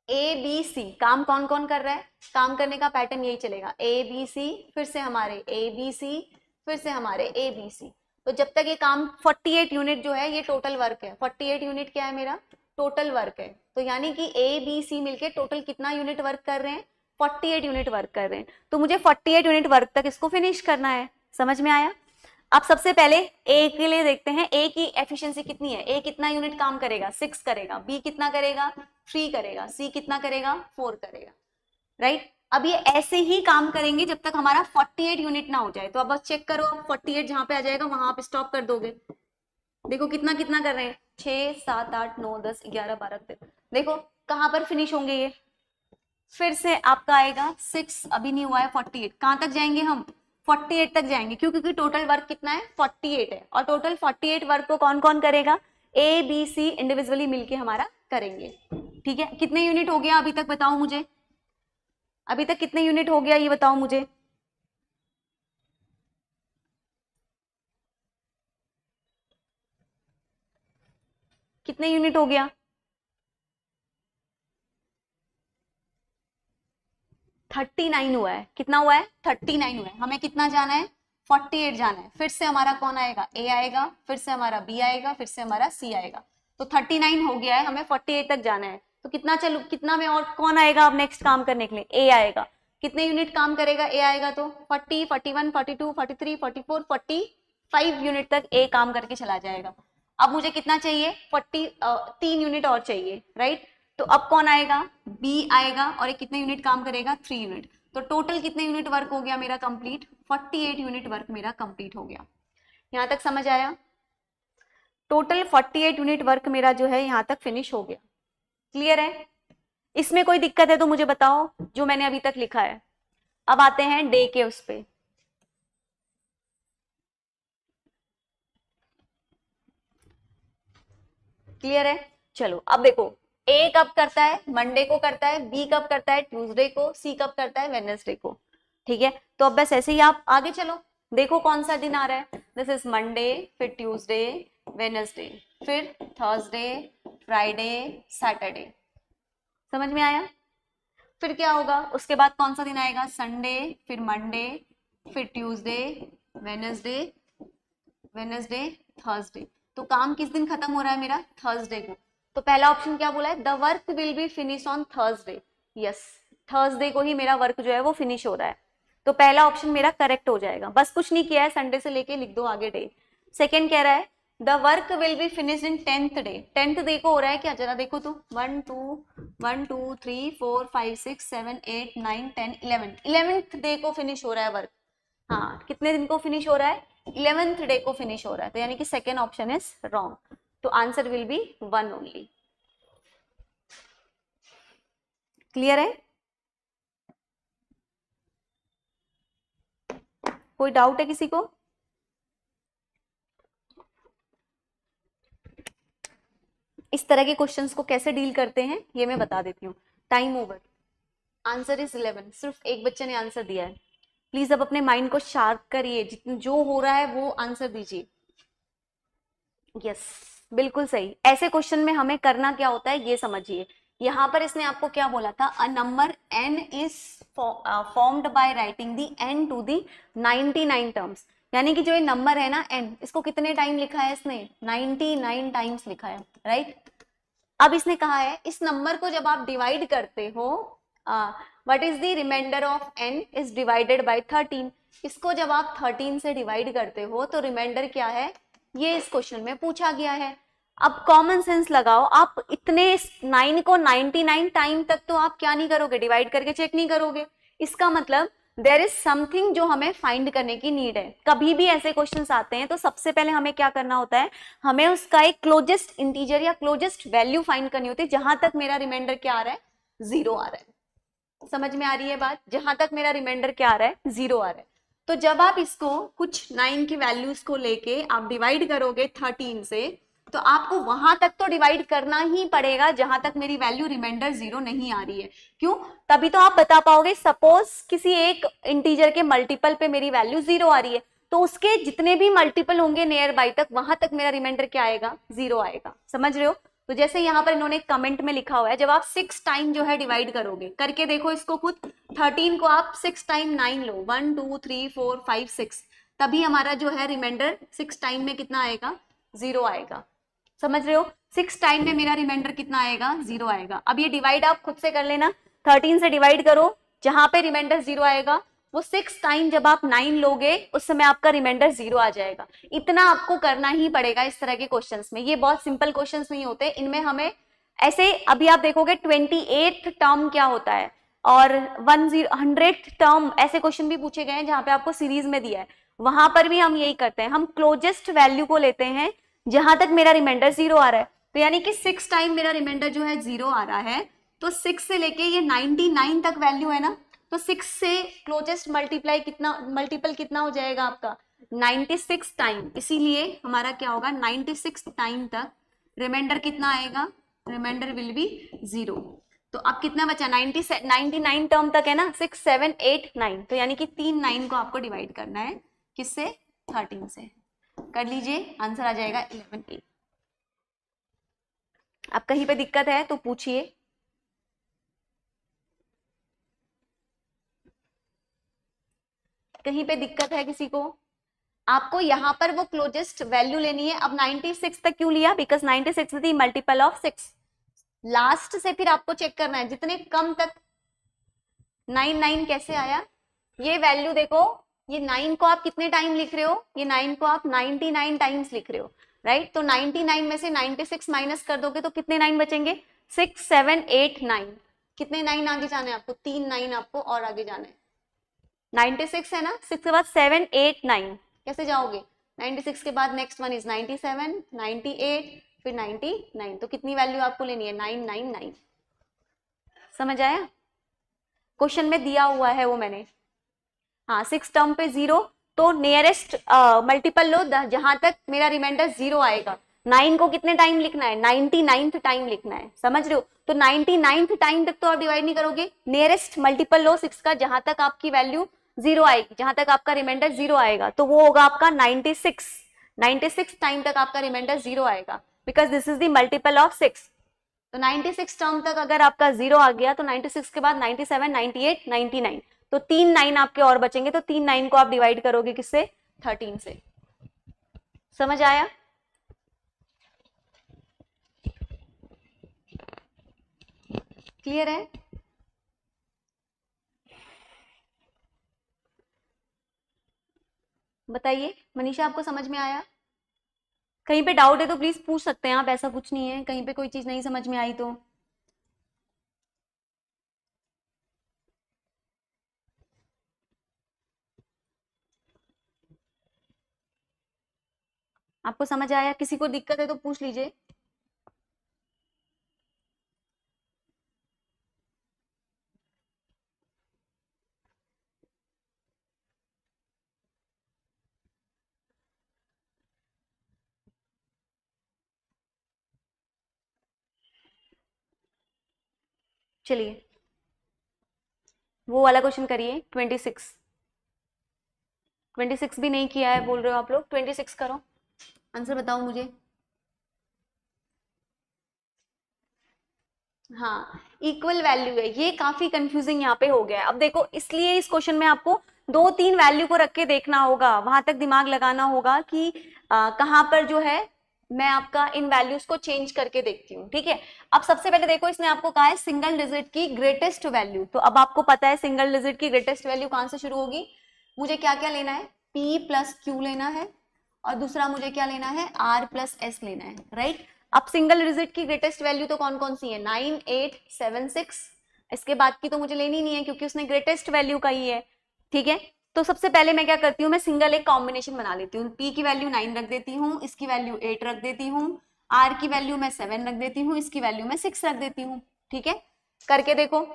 A: ए बी सी, काम कौन कौन कर रहा है, काम करने का पैटर्न यही चलेगा, ए बी सी, फिर से हमारे ए बी सी, फिर से हमारे ए बी सी। तो जब तक ये काम 48 यूनिट जो है ये टोटल वर्क है, 48 यूनिट क्या है मेरा टोटल वर्क है। तो यानी कि ए बी सी मिलके टोटल कितना यूनिट वर्क कर रहे हैं, 48 यूनिट वर्क कर रहे हैं। तो मुझे 48 यूनिट वर्क तक इसको फिनिश करना है, समझ में आया। अब सबसे पहले ए के लिए देखते हैं, ए की एफिशिएंसी कितनी है, ए कितना यूनिट काम करेगा 6 करेगा, बी कितना करेगा 3 करेगा, सी कितना करेगा 4 करेगा, राइट। अब ये ऐसे ही काम करेंगे जब तक हमारा 48 यूनिट ना हो जाए। तो अब बस चेक करो, 48 जहां पे आ जाएगा वहां आप स्टॉप कर दोगे। देखो कितना कितना कर रहे हैं, 6 7 8 9 10 11 12 13, देखो कहां पर फिनिश होंगे ये, फिर से आपका आएगा 6, अभी नहीं हुआ है 48, कहां तक जाएंगे हम 48 तक जाएंगे, क्यों, क्योंकि टोटल वर्क कितना है 48 है, और टोटल 48 वर्क को कौन कौन करेगा, ए बी सी इंडिविजुअली मिलके हमारा करेंगे, ठीक है। कितने यूनिट हो गया अभी तक बताओ मुझे, अभी तक कितने यूनिट हो गया ये बताओ मुझे, कितने यूनिट हो गया, 39 हुआ है, कितना हुआ है 39 हुआ है। हमें कितना जाना है 48 जाना है, फिर से हमारा कौन आएगा ए आएगा, फिर से हमारा बी आएगा, फिर से हमारा सी आएगा। तो 39 हो गया है, हमें 48 तक जाना है। तो कितना चलो कितना में और कौन आएगा अब नेक्स्ट काम करने के लिए, ए आएगा। कितने यूनिट काम करेगा ए आएगा, तो 40 41 42 43 44 45 यूनिट तक ए काम करके चला जाएगा। अब मुझे कितना चाहिए 3 यूनिट और चाहिए, राइट। तो अब कौन आएगा बी आएगा, और ये कितने यूनिट काम करेगा 3 यूनिट। तो टोटल कितने यूनिट वर्क हो गया मेरा कंप्लीट, 48 यूनिट वर्क मेरा कंप्लीट हो गया। यहां तक समझ आया, टोटल 48 यूनिट वर्क मेरा जो है यहां तक फिनिश हो गया। क्लियर है, इसमें कोई दिक्कत है तो मुझे बताओ जो मैंने अभी तक लिखा है। अब आते हैं डे के उस पे, क्लियर है। चलो अब देखो, ए कब करता है मंडे को करता है, बी कब करता है ट्यूसडे को, सी कब करता है वेडनेसडे को, ठीक है। तो अब बस ऐसे ही आप आगे चलो, देखो कौन सा दिन आ रहा है, दिस इज मंडे, फिर ट्यूसडे, वेडनेसडे, फिर थर्सडे, फ्राइडे, सैटरडे। समझ में आया? फिर क्या होगा, उसके बाद कौन सा दिन आएगा, संडे, फिर मंडे, फिर ट्यूसडे, वेडनेसडे, वेडनेसडे, थर्सडे। तो काम किस दिन खत्म हो रहा है मेरा, थर्सडे को। तो पहला ऑप्शन क्या बोला है, the work will be finish on Thursday. Yes, Thursday को ही मेरा वर्क जो है वो फिनिश हो रहा है, तो पहला ऑप्शन मेरा करेक्ट हो जाएगा। बस कुछ नहीं किया है, संडे से लेके लिख दो आगे डे। सेकेंड कह रहा है the work will be finished in 10th day. 10th day को हो रहा है क्या, जरा देखो तो, 1 2 3 4 5 6 7 8 9 10 11th डे को फिनिश हो रहा है वर्क। हाँ, कितने दिन को फिनिश हो रहा है, 11th डे को फिनिश हो रहा है, तो यानी कि सेकेंड ऑप्शन इज रॉन्ग। तो answer will B 1 only. Clear है? कोई डाउट है किसी को? इस तरह के क्वेश्चंस को कैसे डील करते हैं ये मैं बता देती हूँ। टाइम ओवर, आंसर इज 11, सिर्फ एक बच्चे ने आंसर दिया है। प्लीज अब अपने माइंड को शार्प करिए, जितना जो हो रहा है वो आंसर दीजिए। यस, बिल्कुल सही। ऐसे क्वेश्चन में हमें करना क्या होता है ये समझिए। यहाँ पर इसने आपको क्या बोला था, a number n is formed by writing the n to the 99 terms. यानी कि जो ये नंबर है ना n, इसको कितने टाइम लिखा है इसने, 99 टाइम्स लिखा है, राइट। अब इसने कहा है इस नंबर को जब आप डिवाइड करते हो, what is the reminder of n is divided by 13। इसको जब आप 13 से डिवाइड करते हो तो रिमाइंडर क्या है, ये इस क्वेश्चन में पूछा गया है। अब कॉमन सेंस लगाओ, आप इतने 9 को 99 टाइम तक तो आप क्या नहीं करोगे, डिवाइड करके चेक नहीं करोगे। इसका मतलब देयर इज समथिंग जो हमें फाइंड करने की नीड है। कभी भी ऐसे क्वेश्चंस आते हैं तो सबसे पहले हमें क्या करना होता है, हमें उसका एक क्लोजेस्ट इंटीजर या क्लोजेस्ट वैल्यू फाइंड करनी होती है, जहां तक मेरा रिमाइंडर क्या आ रहा है, 0 आ रहा है। समझ में आ रही है बात, जहां तक मेरा रिमाइंडर क्या आ रहा है, 0 आ रहा है। तो जब आप इसको कुछ 9 की वैल्यूज को लेके आप डिवाइड करोगे 13 से, तो आपको वहां तक तो डिवाइड करना ही पड़ेगा जहां तक मेरी वैल्यू रिमाइंडर 0 नहीं आ रही है। क्यों, तभी तो आप बता पाओगे। सपोज किसी एक इंटीजर के मल्टीपल पे मेरी वैल्यू 0 आ रही है, तो उसके जितने भी मल्टीपल होंगे नियर बाई तक, वहां तक मेरा रिमाइंडर क्या आएगा, 0 आएगा। समझ रहे हो? तो जैसे यहाँ पर इन्होंने कमेंट में लिखा हुआ है, जब आप 6 टाइम जो है डिवाइड करोगे, करके देखो इसको खुद, 13 को आप 6 टाइम 9 लो, 1 2 3 4 5 6, तभी हमारा जो है रिमाइंडर 6 टाइम में कितना आएगा, 0 आएगा। समझ रहे हो? 6 टाइम में मेरा रिमाइंडर कितना आएगा, 0 आएगा। अब ये डिवाइड आप खुद से कर लेना, 13 से डिवाइड करो, जहां पे रिमाइंडर 0 आएगा वो 6 टाइम जब आप 9 लोगे उस समय आपका रिमाइंडर 0 आ जाएगा। इतना आपको करना ही पड़ेगा इस तरह के क्वेश्चंस में। ये बहुत सिंपल क्वेश्चंस नहीं होते, इनमें हमें ऐसे, अभी आप देखोगे 28th टर्म क्या होता है और 100th टर्म, ऐसे क्वेश्चन भी पूछे गए हैं जहां पे आपको सीरीज में दिया है, वहां पर भी हम यही करते हैं, हम क्लोजेस्ट वैल्यू को लेते हैं जहां तक मेरा रिमाइंडर 0 आ रहा है। तो यानी कि 6 टाइम मेरा रिमाइंडर जो है 0 आ रहा है, तो 6 से लेके ये 99 तक वैल्यू है ना, तो 6 से क्लोजेस्ट मल्टीपल कितना हो जाएगा आपका, 96 टाइम। इसीलिए हमारा क्या होगा, 96 टाइम तक रिमाइंडर कितना आएगा, रिमाइंडर विल बी 0। तो अब कितना बचा, 99 टर्म तक है ना, 6 7 8 9, तो यानी कि 3 9 को आपको डिवाइड करना है, किससे, 13 से। कर लीजिए, आंसर आ जाएगा 11A। अब कहीं पे दिक्कत है तो पूछिए। कहीं पे दिक्कत है किसी को? आपको यहाँ पर वो क्लोजेस्ट वैल्यू लेनी है। अब 96 तक क्यों लिया, because 96 is the multiple of 6। Last से फिर आपको चेक करना है, जितने कम तक 9 कैसे आया, ये वैल्यू देखो, ये 9 को आप कितने टाइम लिख रहे हो, ये 9 को आप 99 टाइम्स लिख रहे हो, राइट। तो 99 में से 96 माइनस कर दोगे तो कितने 9 बचेंगे, 6 7 8 9। कितने 9 आगे जाना है आपको, 3 9 आपको और आगे जाना है। 96 है ना, 6 के बाद 7 8 9, कैसे जाओगे, 96 के बाद नेक्स्ट वन इज 97 98 फिर 99, तो कितनी वैल्यू आपको लेनी है, 999। समझ आया? क्वेश्चन में दिया हुआ है वो मैंने, हाँ 6 टर्म पे 0, तो नियरेस्ट मल्टीपल लो जहां तक मेरा रिमाइंडर 0 आएगा। 9 को कितने टाइम लिखना है, 99th टाइम लिखना है। समझ रहे हो? तो 99th टाइम तक तो आप डिवाइड नहीं करोगे, नियरेस्ट मल्टीपल लो 6 का, जहां तक आपकी वैल्यू जीरो आएगी, जहां तक आपका रिमाइंडर जीरो आएगा तो वो होगा आपका 96 टाइम तक आपका रिमाइंडर जीरो आएगा, because this is the multiple of 6। तो 96 टर्म तक अगर आपका जीरो आ गया तो 96 के बाद 97, 98, 99, तो 3 9 आपके और बचेंगे, तो 3 9 को आप डिवाइड करोगे किससे? 13 से। समझ आया? क्लियर है? बताइए मनीषा, आपको समझ में आया? कहीं पे डाउट है तो प्लीज पूछ सकते हैं आप, ऐसा कुछ नहीं है, कहीं पे कोई चीज नहीं समझ में आई तो। आपको समझ आया? किसी को दिक्कत है तो पूछ लीजिए। चलिए वो वाला क्वेश्चन करिए, 26 भी नहीं किया है बोल रहे हो आप लोग, 26 करो, आंसर बताओ मुझे। हाँ, इक्वल वैल्यू है, ये काफी कंफ्यूजिंग यहाँ पे हो गया है। अब देखो, इसलिए इस क्वेश्चन में आपको 2 3 वैल्यू को रख के देखना होगा, वहां तक दिमाग लगाना होगा कि कहाँ पर जो है मैं आपका इन वैल्यूज को चेंज करके देखती हूँ। ठीक है, अब सबसे पहले देखो, इसने आपको कहा है सिंगल डिजिट की ग्रेटेस्ट वैल्यू, तो अब आपको पता है सिंगल डिजिट की ग्रेटेस्ट वैल्यू कहां से शुरू होगी। मुझे क्या क्या लेना है? P प्लस क्यू लेना है, और दूसरा मुझे क्या लेना है? R प्लस S लेना है, राइट। अब सिंगल डिजिट की ग्रेटेस्ट वैल्यू तो कौन कौन सी है? 9 8 7 6, इसके बाद की तो मुझे लेनी नहीं है क्योंकि उसने ग्रेटेस्ट वैल्यू का ही है। ठीक है, तो सबसे पहले मैं क्या करती हूँ, मैं सिंगल एक कॉम्बिनेशन बना लेती हूँ। P की वैल्यू 9 रख देती हूँ, इसकी वैल्यू 8 रख देती हूँ, R की वैल्यू मैं 7 रख देती हूँ, इसकी वैल्यू मैं 6 रख देती हूँ। ठीक है, करके देखो,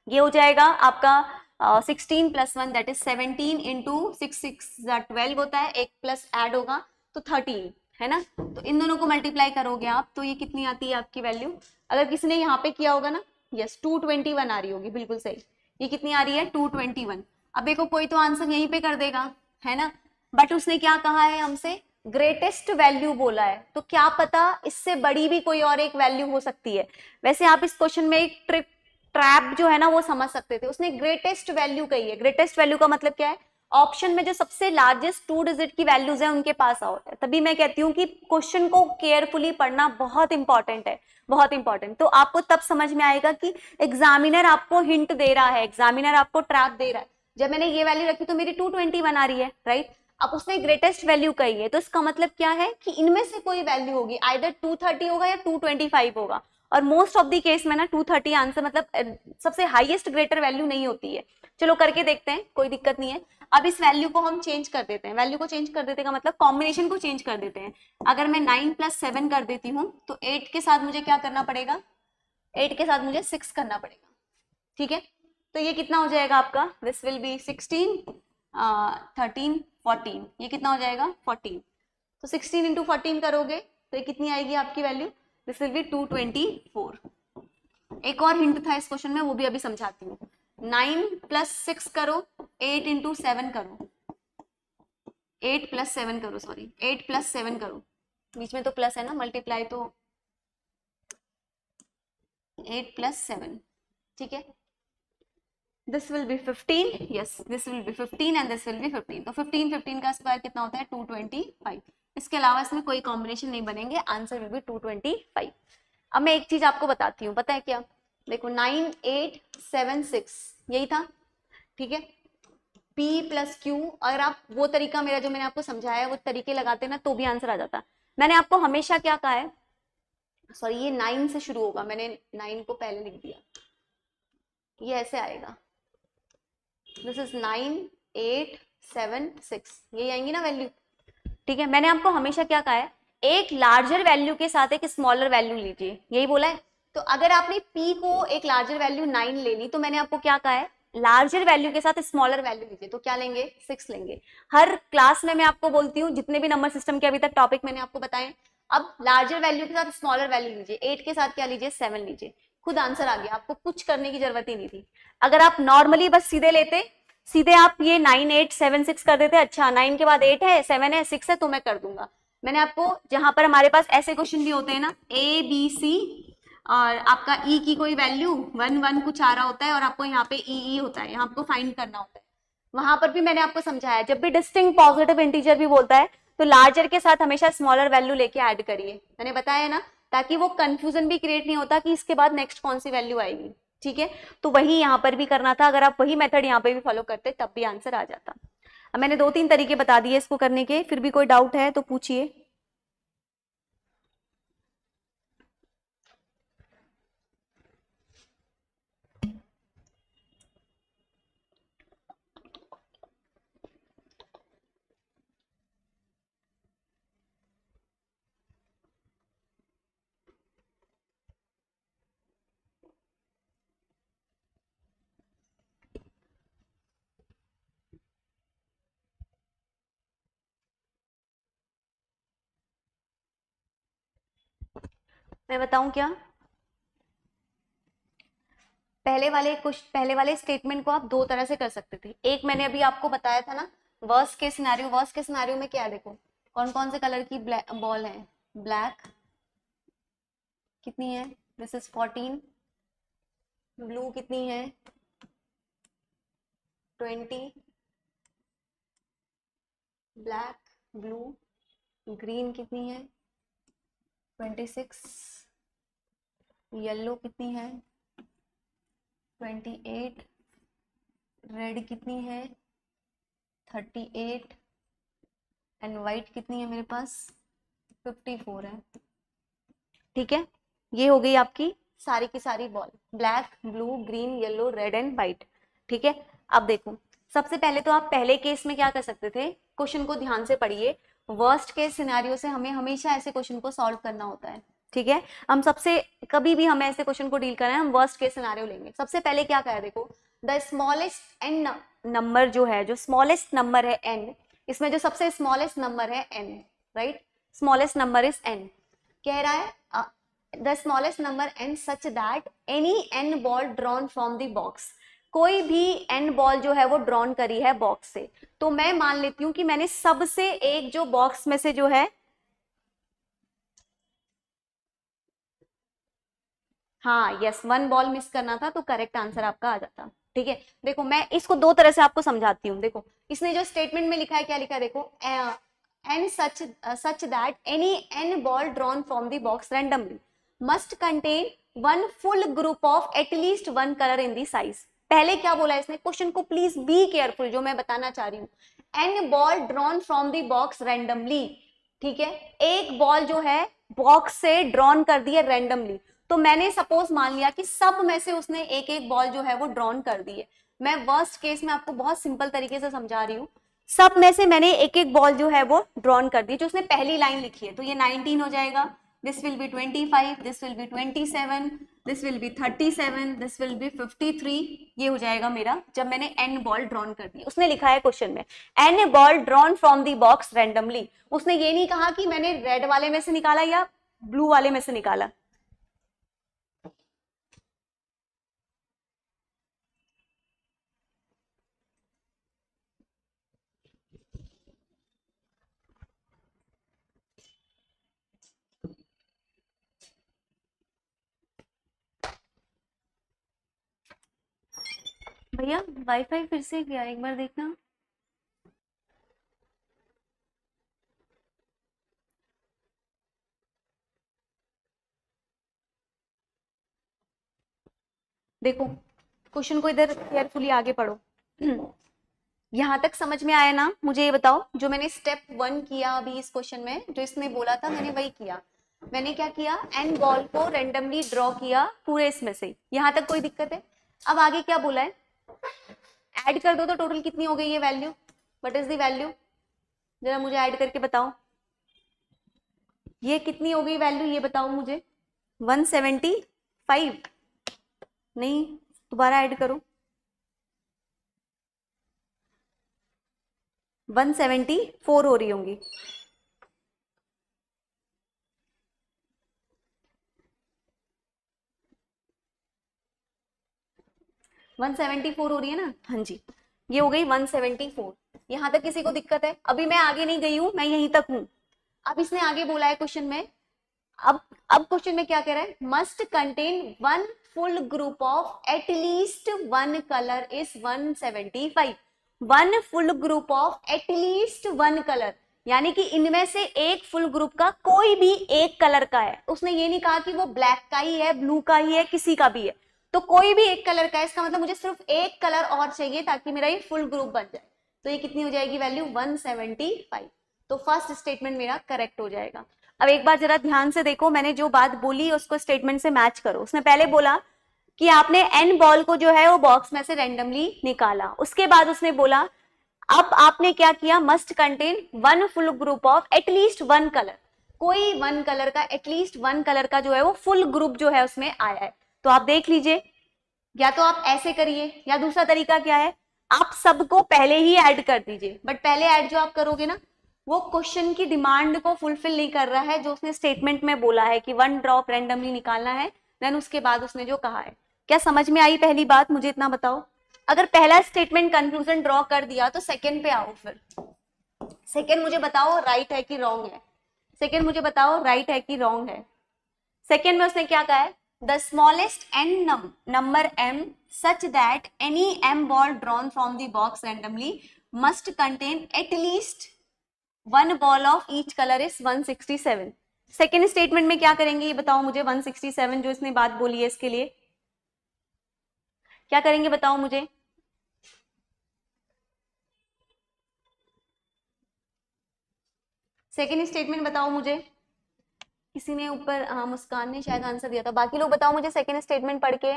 A: ये हो जाएगा आपका 16 प्लस 1 दैट इज 17 इंटू 6 होता है, एक प्लस ऐड होगा तो 13, है ना। तो इन दोनों को मल्टीप्लाई करोगे आप तो ये कितनी आती है आपकी वैल्यू? अगर किसी ने यहाँ पे किया होगा ना, यस 221 आ रही होगी, बिल्कुल सही। ये कितनी आ रही है? 221। अब देखो, कोई तो आंसर यहीं पे कर देगा, है ना, बट उसने क्या कहा है हमसे? ग्रेटेस्ट वैल्यू बोला है, तो क्या पता इससे बड़ी भी कोई और एक वैल्यू हो सकती है। वैसे आप इस क्वेश्चन में एक ट्रैप जो है ना वो समझ सकते थे, उसने ग्रेटेस्ट वैल्यू कही है। ग्रेटेस्ट वैल्यू का मतलब क्या है? ऑप्शन में जो सबसे लार्जेस्ट 2 डिजिट की वैल्यूज है उनके पास आओ। तभी मैं कहती हूँ कि क्वेश्चन को केयरफुली पढ़ना बहुत इंपॉर्टेंट है, बहुत इंपॉर्टेंट। तो आपको तब समझ में आएगा कि एग्जामिनर आपको हिंट दे रहा है, एग्जामिनर आपको ट्रैप दे रहा है। जब मैंने ये वैल्यू रखी तो मेरी 221 आ रही है, राइट। अब उसने ग्रेटेस्ट वैल्यू कही है तो इसका मतलब क्या है कि इनमें से कोई वैल्यू होगी, आइदर 230 होगा या 225 होगा, और मोस्ट ऑफ द केस में ना 230 आंसर मतलब सबसे हाईएस्ट ग्रेटर वैल्यू नहीं होती है। चलो करके देखते हैं, कोई दिक्कत नहीं है। अब इस वैल्यू को हम चेंज कर देते हैं, वैल्यू को चेंज कर देते का मतलब कॉम्बिनेशन को चेंज कर देते हैं। अगर मैं 9 प्लस 7 कर देती हूँ तो 8 के साथ मुझे क्या करना पड़ेगा? 8 के साथ मुझे 6 करना पड़ेगा। ठीक है, तो ये कितना हो जाएगा आपका? दिस विल बी 16 13 14, ये कितना हो जाएगा? 14। तो 16 इंटू 14 करोगे तो ये कितनी आएगी आपकी वैल्यू? This will be 224। एक और हिंट था इस क्वेश्चन में, वो भी अभी समझाती हूँ। 9 प्लस 6 करो, 8 इंटू 7 करो, 8 प्लस 7 करो, सॉरी 8 प्लस 7 करो, बीच में तो प्लस है ना, मल्टीप्लाई तो 8 प्लस 7, ठीक है। This will be 15, yes this will be 15 and this will be 15। तो 15 15 का स्क्वायर कितना होता है? 225। इसके अलावा इसमें कोई कॉम्बिनेशन नहीं बनेंगे, आंसर विल बी 225। अब मैं एक चीज आपको बताती हूँ, पता है क्या? देखो 9 8 7 6 यही था, ठीक है। P प्लस क्यू, अगर आप वो तरीका मेरा जो मैंने आपको समझाया है वो तरीके लगाते ना तो भी आंसर आ जाता। मैंने आपको हमेशा क्या कहा है, सॉरी ये 9 से शुरू होगा, मैंने 9 को पहले लिख दिया, ये ऐसे आएगा, दिस इज 9 8 7 6, यही आएंगी ना वैल्यू। ठीक है, मैंने आपको हमेशा क्या कहा है, एक लार्जर वैल्यू के साथ एक स्मॉलर वैल्यू लीजिए, यही बोला है। तो अगर आपने P को एक लार्जर वैल्यू 9 ले ली तो मैंने आपको क्या कहा है, लार्जर वैल्यू के साथ स्मॉलर वैल्यू लीजिए, तो क्या लेंगे? 6 लेंगे। हर क्लास में मैं आपको बोलती हूँ, जितने भी नंबर सिस्टम के अभी तक टॉपिक मैंने आपको बताए, अब लार्जर वैल्यू के साथ स्मॉलर वैल्यू लीजिए, 8 के साथ क्या लीजिए? 7 लीजिए, खुद आंसर आ गया, आपको कुछ करने की जरूरत ही नहीं थी। अगर आप नॉर्मली बस सीधे लेते सीधे आप ये 9 8 7 6 कर देते, अच्छा 9 के बाद 8 है, 7 है, 6 है, तो मैं कर दूंगा। मैंने आपको, जहां पर हमारे पास ऐसे क्वेश्चन भी होते हैं ना, ए बी सी, और आपका ई की कोई वैल्यू 1 1 कुछ आ रहा होता है, और आपको यहाँ पे ई होता है, यहाँ आपको फाइंड करना होता है, वहां पर भी मैंने आपको समझाया, जब भी डिस्टिंक्ट पॉजिटिव इंटीजर भी बोलता है तो लार्जर के साथ हमेशा स्मॉलर वैल्यू लेके ऐड करिए, मैंने बताया ना, ताकि वो कंफ्यूजन भी क्रिएट नहीं होता कि इसके बाद नेक्स्ट कौन सी वैल्यू आएगी। ठीक है, तो वही यहाँ पर भी करना था, अगर आप वही मेथड यहाँ पे भी फॉलो करते तब भी आंसर आ जाता। अब मैंने 2 3 तरीके बता दिए इसको करने के, फिर भी कोई डाउट है तो पूछिए। मैं बताऊं क्या, पहले वाले स्टेटमेंट को आप 2 तरह से कर सकते थे। एक मैंने अभी आपको बताया था ना, worst case scenario, worst case scenario में क्या है, देखो कौन कौन से कलर की बॉल है, ब्लैक कितनी है, दिस इज 14, ब्लू कितनी है 20, ब्लैक ब्लू, ग्रीन कितनी है 26, येलो कितनी है 28, रेड कितनी है 38, एंड वाइट कितनी है मेरे पास 54 है। ठीक है, ये हो गई आपकी सारी की सारी ball, black blue green yellow red and white. ठीक है, अब देखो, सबसे पहले तो आप पहले केस में क्या कर सकते थे, क्वेश्चन को ध्यान से पढ़िए, वर्स्ट केस सिनेरियो से हमें हमेशा ऐसे क्वेश्चन को सॉल्व करना होता है। ठीक है, हम सबसे, कभी भी हमें ऐसे क्वेश्चन को डील करना है, हम वर्स्ट केस सिनेरियो लेंगे। सबसे पहले क्या कहा, देखो द स्मॉलेस्ट एन नंबर जो है, जो स्मॉलेस्ट नंबर है n, इसमें जो सबसे स्मॉलेस्ट नंबर है n, right, smallest number is n, कह रहा है the smallest number n such that any n ball drawn from the box, कोई भी n बॉल जो है वो ड्रॉन करी है बॉक्स से, तो मैं मान लेती हूं कि मैंने सबसे एक जो बॉक्स में से जो है, हाँ यस 1 बॉल मिस करना था तो करेक्ट आंसर आपका आ जाता। ठीक है, देखो मैं इसको 2 तरह से आपको समझाती हूँ। देखो इसने जो स्टेटमेंट में लिखा है, क्या लिखा है, देखो n such that any n ball drawn from the box randomly must contain 1 full group of at least 1 colour in the size. पहले क्या बोला इसने, क्वेश्चन को प्लीज बी केयरफुल, जो मैं बताना चाह रही हूँ, n ball drawn from the box randomly. ठीक है, एक बॉल जो है बॉक्स से ड्रॉन कर दी है रैंडमली, तो मैंने सपोज मान लिया कि सब में से उसने एक एक बॉल जो है वो ड्रॉन कर दी है। मैं वर्स्ट केस में आपको बहुत सिंपल तरीके से समझा रही हूँ, सब में से मैंने एक एक बॉल जो है वो ड्रॉन कर दी, जो उसने पहली लाइन लिखी है, तो ये 19 हो जाएगा, this will be 25, this will be 27, this will be 37, this will be 53, ये हो जाएगा मेरा, जब मैंने एन बॉल ड्रॉन कर दी। उसने लिखा है क्वेश्चन में n ball drawn from the box randomly, उसने ये नहीं कहा कि मैंने रेड वाले में से निकाला या ब्लू वाले में से निकाला। भैया वाईफाई फिर से गया, एक बार देखना। देखो क्वेश्चन को इधर केयरफुली आगे पढ़ो। यहां तक समझ में आया ना, मुझे ये बताओ, जो मैंने स्टेप 1 किया अभी इस क्वेश्चन में, जो इसने बोला था मैंने वही किया। मैंने क्या किया, एन बॉल को रेंडमली ड्रॉ किया पूरे इसमें से, यहां तक कोई दिक्कत है। अब आगे क्या बोला है, ऐड कर दो तो टोटल कितनी हो गई ये value, what is the value, जरा मुझे ऐड करके बताओ, ये कितनी हो गई वैल्यू, ये बताओ मुझे। 175, नहीं दोबारा ऐड करो, 174 हो रही होंगी। 174 हो रही है ना, हाँ जी। ये हो गई 174। यहां तक किसी को दिक्कत है? अभी मैं आगे नहीं गई हूं, मैं यहीं तक हूं। अब इसने आगे बोला है क्वेश्चन में, अब क्वेश्चन में क्या कह रहा है, must contain one full group of at least one colour is 175। One full group of at least one colour, यानी कि इनमें से एक फुल ग्रुप का कोई भी एक कलर का है। उसने ये नहीं कहा कि वो ब्लैक का ही है, ब्लू का ही है, किसी का भी है, तो कोई भी एक कलर का है। इसका मतलब मुझे सिर्फ एक कलर और चाहिए ताकि मेरा ये फुल ग्रुप बन जाए। तो ये कितनी हो जाएगी वैल्यू, 175। तो फर्स्ट स्टेटमेंट मेरा करेक्ट हो जाएगा। अब एक बार जरा ध्यान से देखो, मैंने जो बात बोली उसको स्टेटमेंट से मैच करो। उसने पहले बोला कि आपने एन बॉल को जो है वो बॉक्स में से रैंडमली निकाला। उसके बाद उसने बोला अब आपने क्या किया, must contain one full group of at least one colour, कोई वन कलर का, एटलीस्ट वन कलर का जो है वो फुल ग्रुप जो है उसमें आया है। तो आप देख लीजिए, या तो आप ऐसे करिए, या दूसरा तरीका क्या है, आप सबको पहले ही ऐड कर दीजिए। बट पहले ऐड जो आप करोगे ना, वो क्वेश्चन की डिमांड को फुलफिल नहीं कर रहा है, जो उसने स्टेटमेंट में बोला है कि वन ड्रॉप रैंडमली निकालना है। देन उसके बाद उसने जो कहा है, क्या समझ में आई पहली बात? मुझे इतना बताओ। अगर पहला स्टेटमेंट कंक्लूजन ड्रॉ कर दिया तो सेकंड पे आओ। फिर सेकंड मुझे बताओ राइट है कि रॉन्ग है। सेकंड मुझे बताओ राइट है कि रॉन्ग है। सेकंड में उसने क्या कहा है, the smallest n number m such that any m ball drawn from the box randomly must contain at least one ball of each color is 167। Second statement में क्या करेंगे ये बताओ मुझे। 167 जो इसने बात बोली है इसके लिए क्या करेंगे बताओ मुझे। सेकेंड स्टेटमेंट बताओ मुझे। किसी ने ऊपर, हाँ मुस्कान ने शायद आंसर दिया था, बाकी लोग बताओ मुझे सेकेंड स्टेटमेंट पढ़ के।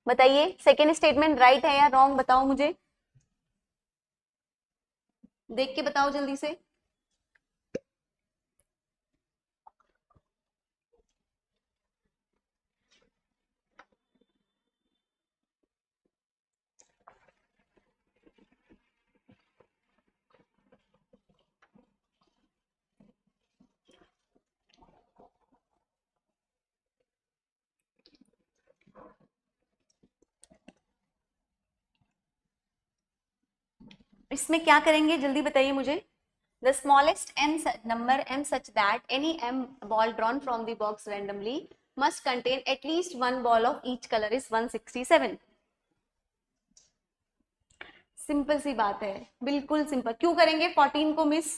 A: बताइए सेकेंड स्टेटमेंट राइट है या रॉन्ग, बताओ मुझे, देख के बताओ जल्दी से। इसमें क्या करेंगे जल्दी बताइए मुझे। The smallest number m such that any m ball drawn from the box randomly must contain at least one ball of each color is 167। Simple सी बात है, बिल्कुल सिंपल। क्यों करेंगे 14 को मिस?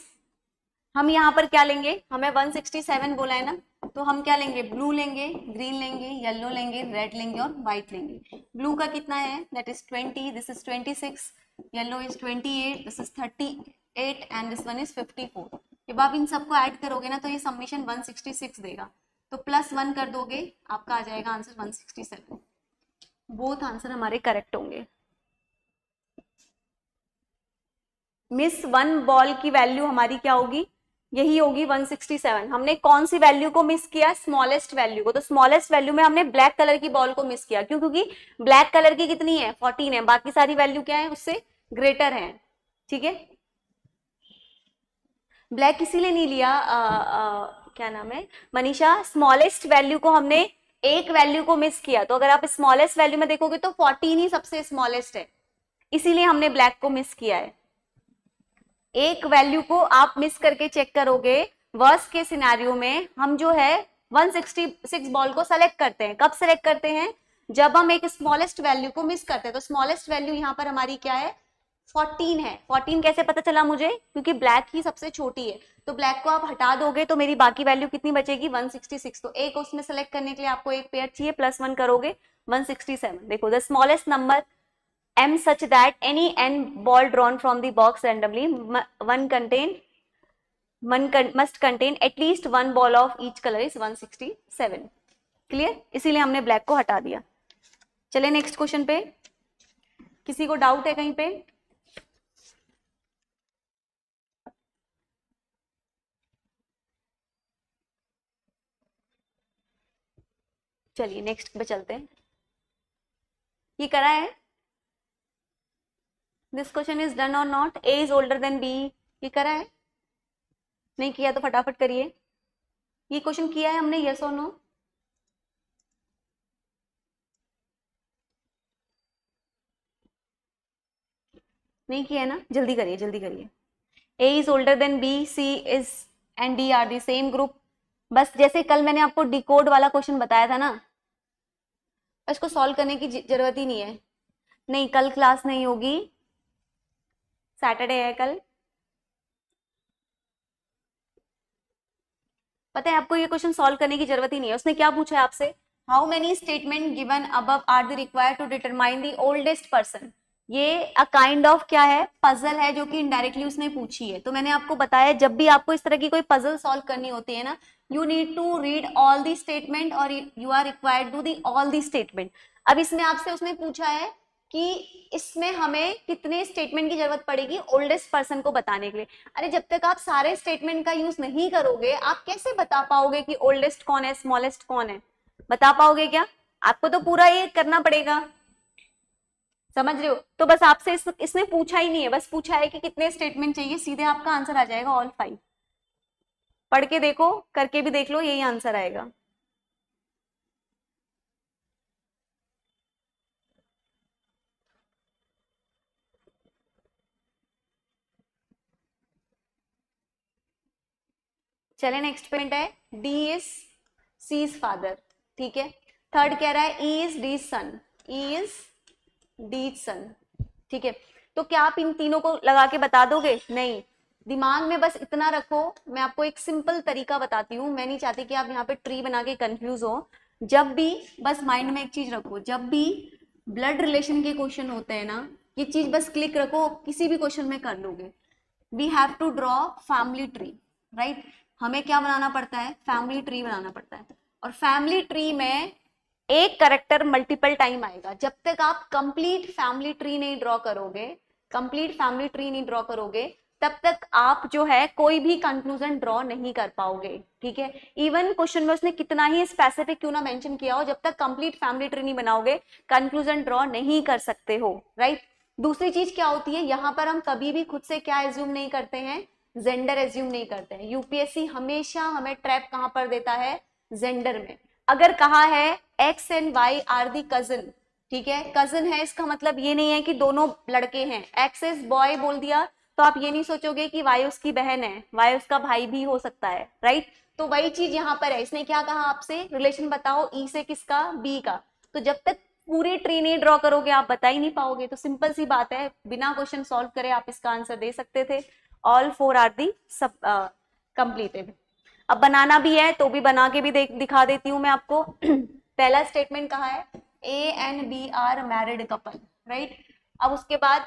A: हम यहाँ पर क्या लेंगे, हमें 167 बोला है ना, तो हम क्या लेंगे, ब्लू लेंगे, ग्रीन लेंगे, येलो लेंगे, रेड लेंगे और व्हाइट लेंगे। ब्लू का कितना है, that is 20, this is 26, yellow is 28, this is 38 and this one is 54। जब आप इन सबको ऐड करोगे ना तो ये समीशन 166 देगा, तो +1 कर दोगे, आपका आ जाएगा आंसर 167। बोथ आंसर हमारे करेक्ट होंगे। मिस वन बॉल की वैल्यू हमारी क्या होगी, यही होगी 167। हमने कौन सी वैल्यू को मिस किया, स्मॉलेस्ट वैल्यू को। तो स्मॉलेस्ट वैल्यू में हमने ब्लैक कलर की बॉल को मिस किया। क्यों? क्योंकि ब्लैक कलर की कितनी है, 14 है, बाकी सारी वैल्यू क्या है, उससे ग्रेटर है। ठीक है, ब्लैक इसीलिए नहीं लिया, क्या नाम है मनीषा, स्मॉलेस्ट वैल्यू को हमने एक वैल्यू को मिस किया। तो अगर आप स्मॉलेस्ट वैल्यू में देखोगे तो 14 ही सबसे स्मॉलेस्ट है, इसीलिए हमने ब्लैक को मिस किया है। एक वैल्यू को आप मिस करके चेक करोगे, वर्स्ट के सिनेरियो में हम जो है 166 बॉल को सेलेक्ट करते हैं। कब सेलेक्ट करते हैं, जब हम एक स्मॉलेस्ट वैल्यू को मिस करते हैं। तो स्मॉलेस्ट वैल्यू यहाँ पर हमारी क्या है, 14 है। 14 कैसे पता चला मुझे, क्योंकि ब्लैक ही सबसे छोटी है। तो ब्लैक को आप हटा दोगे तो मेरी बाकी वैल्यू कितनी बचेगी, 166। तो एक उसमें सेलेक्ट करने के लिए आपको एक पेयर चाहिए, +1 करोगे 167। देखो, the smallest number m such that any n ball drawn from the box randomly must contain at least one ball of each color is 167। Clear? इसीलिए हमने ब्लैक को हटा दिया। चले नेक्स्ट क्वेश्चन पे। किसी को डाउट है कहीं पे? चलिए नेक्स्ट पे चलते हैं। ये करा है, दिस क्वेश्चन इज डन और not, A is older than B, ये करा है? नहीं किया तो फटाफट करिए। ये क्वेश्चन किया है हमने, यस और नो? नहीं किया है ना? जल्दी करिए, जल्दी करिए। A is older than B, C is and D are the same group. बस जैसे कल मैंने आपको डिकोड वाला क्वेश्चन बताया था ना, इसको सॉल्व करने की जरूरत ही नहीं है। नहीं, कल क्लास नहीं होगी, सैटरडे है कल। पता है आपको, ये क्वेश्चन सॉल्व करने की जरूरत ही नहीं है। उसने क्या पूछा है आपसे? How many statement given above are the required to determine the oldest person. ये अ काइंड ऑफ क्या है, पजल है, जो कि इनडायरेक्टली उसने पूछी है। तो मैंने आपको बताया, जब भी आपको इस तरह की कोई पजल सॉल्व करनी होती है ना, you need to read all the statement और you are required to the all the statement. अब इसमें आपसे उसने पूछा है कि इसमें हमें कितने स्टेटमेंट की जरूरत पड़ेगी ओल्डेस्ट पर्सन को बताने के लिए। अरे जब तक आप सारे स्टेटमेंट का यूज नहीं करोगे, आप कैसे बता पाओगे कि ओल्डेस्ट कौन है, स्मॉलेस्ट कौन है? बता पाओगे क्या? आपको तो पूरा ये करना पड़ेगा, समझ रहे हो? तो बस आपसे इसने पूछा ही नहीं है, बस पूछा है कि कितने स्टेटमेंट चाहिए, सीधे आपका आंसर आ जाएगा ऑल 5। पढ़ के देखो, करके भी देख लो, यही आंसर आएगा। चले नेक्स्ट पॉइंट है, D is C is father. ठीक है, थर्ड कह रहा है E is the son, E is the son. ठीक है, तो क्या आप इन तीनों को लगा के बता दोगे? नहीं, दिमाग में बस इतना रखो। मैं आपको एक सिंपल तरीका बताती हूँ, मैं नहीं चाहती कि आप यहाँ पे ट्री बना के कंफ्यूज हो। जब भी, बस माइंड में एक चीज रखो, जब भी ब्लड रिलेशन के क्वेश्चन होते हैं ना, ये चीज बस क्लिक रखो, किसी भी क्वेश्चन में कर लोगे। We have to draw family tree, right? हमें क्या बनाना पड़ता है? फैमिली ट्री बनाना पड़ता है। और फैमिली ट्री में एक करेक्टर मल्टीपल टाइम आएगा। जब तक आप कंप्लीट फैमिली ट्री नहीं ड्रॉ करोगे, कंप्लीट फैमिली ट्री नहीं ड्रॉ करोगे, तब तक आप जो है कोई भी कंक्लूजन ड्रॉ नहीं कर पाओगे। ठीक है, इवन क्वेश्चन में उसने कितना ही स्पेसिफिक क्यों ना मेंशन किया हो, जब तक कंप्लीट फैमिली ट्री नहीं बनाओगे, कंक्लूजन ड्रॉ नहीं कर सकते हो, राइट? दूसरी चीज क्या होती है, यहाँ पर हम कभी भी खुद से क्या एज्यूम नहीं करते हैं? जेंडर एज्यूम नहीं करते हैं। यूपीएससी हमेशा हमें ट्रैप कहां पर देता है? जेंडर में। अगर कहा है X and Y are the cousin, ठीक है, कजन है, इसका मतलब ये नहीं है कि दोनों लड़के हैं। एक्स इज बॉय बोल दिया तो आप ये नहीं सोचोगे कि वाई उसकी बहन है, वाई उसका भाई भी हो सकता है, राइट? तो वही चीज यहाँ पर है। इसने क्या कहा आपसे? रिलेशन बताओ ई से किसका? बी का। तो जब तक पूरी ट्री नहीं ड्रॉ करोगे, आप बता ही नहीं पाओगे। तो सिंपल सी बात है, बिना क्वेश्चन सॉल्व करे आप इसका आंसर दे सकते थे। ऑल 4 आर दी सब कंप्लीटेड। अब बनाना भी है तो भी बना के भी दिखा देती हूँ मैं आपको। पहला स्टेटमेंट कहा है, A and B are married couple, right? अब उसके बाद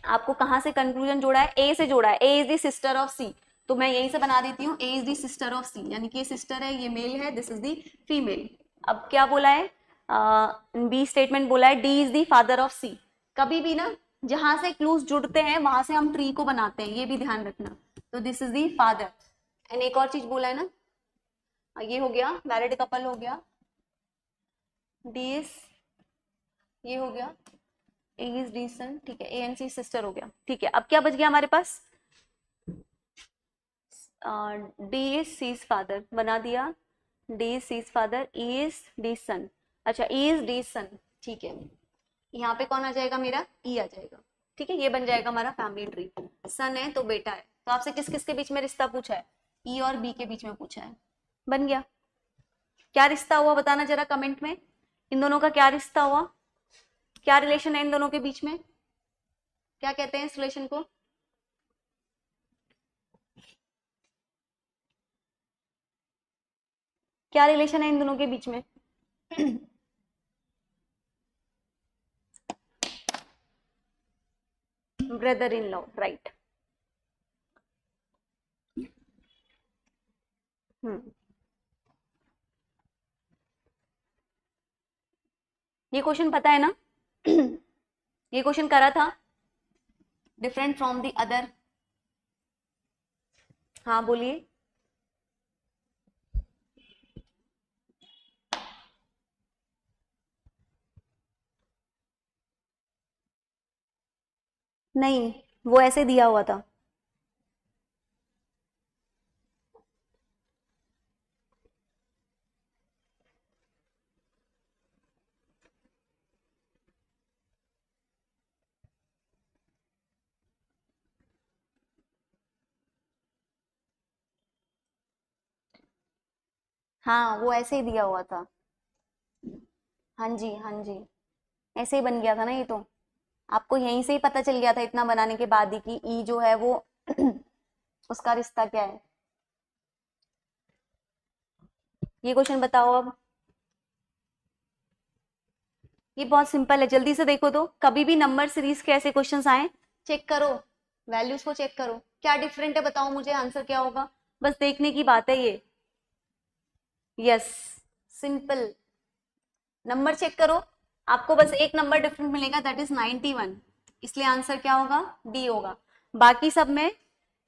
A: आपको कहां से कंक्लूजन जोड़ा है? ए से जोड़ा है। ए इज द सिस्टर ऑफ सी, तो मैं यहीं से बना देती हूँ, ए इज द सिस्टर ऑफ सी, यानी कि ये सिस्टर है, ये मेल है, दिस इज द फीमेल। अब क्या बोला है? बी स्टेटमेंट बोला है D is the father of C. कभी भी ना जहां से क्लूज जुड़ते हैं वहां से हम ट्री को बनाते हैं, ये भी ध्यान रखना। तो this is the father. And एक और चीज बोला है ना, ये हो गया मैरिड कपल हो गया, डी इज, ये हो गया ए इज डी सन, ठीक है, ए एन सी सिस्टर हो गया। ठीक है, अब क्या बच गया हमारे पास? D is C is father बना दिया, D is C is father, E is the son. अच्छा, ई इज डी सन, ठीक है, यहाँ पे कौन आ जाएगा मेरा? ई आ जाएगा। ठीक है, ये बन जाएगा हमारा फैमिली ट्री। सन है तो बेटा है, तो आपसे किस किस के बीच में रिश्ता पूछा है? ई और बी के बीच में पूछा है। बन गया। क्या रिश्ता हुआ बताना जरा कमेंट में, इन दोनों का क्या रिश्ता हुआ? क्या रिलेशन है इन दोनों के बीच में? क्या कहते हैं इस रिलेशन को? क्या रिलेशन है इन दोनों के बीच में? Brother in law, right. Hmm, ये क्वेश्चन पता है ना? ये क्वेश्चन करा था, डिफरेंट फ्रॉम द अदर। हाँ बोलिए। नहीं, वो ऐसे दिया हुआ था। हाँ वो ऐसे ही दिया हुआ था। हाँ जी हाँ जी, ऐसे ही बन गया था ना ये तो। आपको यहीं से ही पता चल गया था इतना बनाने के बाद ही कि ई जो है वो उसका रिश्ता क्या है। ये क्वेश्चन बताओ अब। ये बहुत सिंपल है, जल्दी से देखो तो। कभी भी नंबर सीरीज के ऐसे क्वेश्चंस आए, चेक करो, वैल्यूज को चेक करो क्या डिफरेंट है, बताओ मुझे आंसर क्या होगा। बस देखने की बात है ये। Yes, simple. नंबर चेक करो, आपको बस एक नंबर डिफरेंट मिलेगा, दैट इज 91। इसलिए आंसर क्या होगा, डी होगा। बाकी सब में,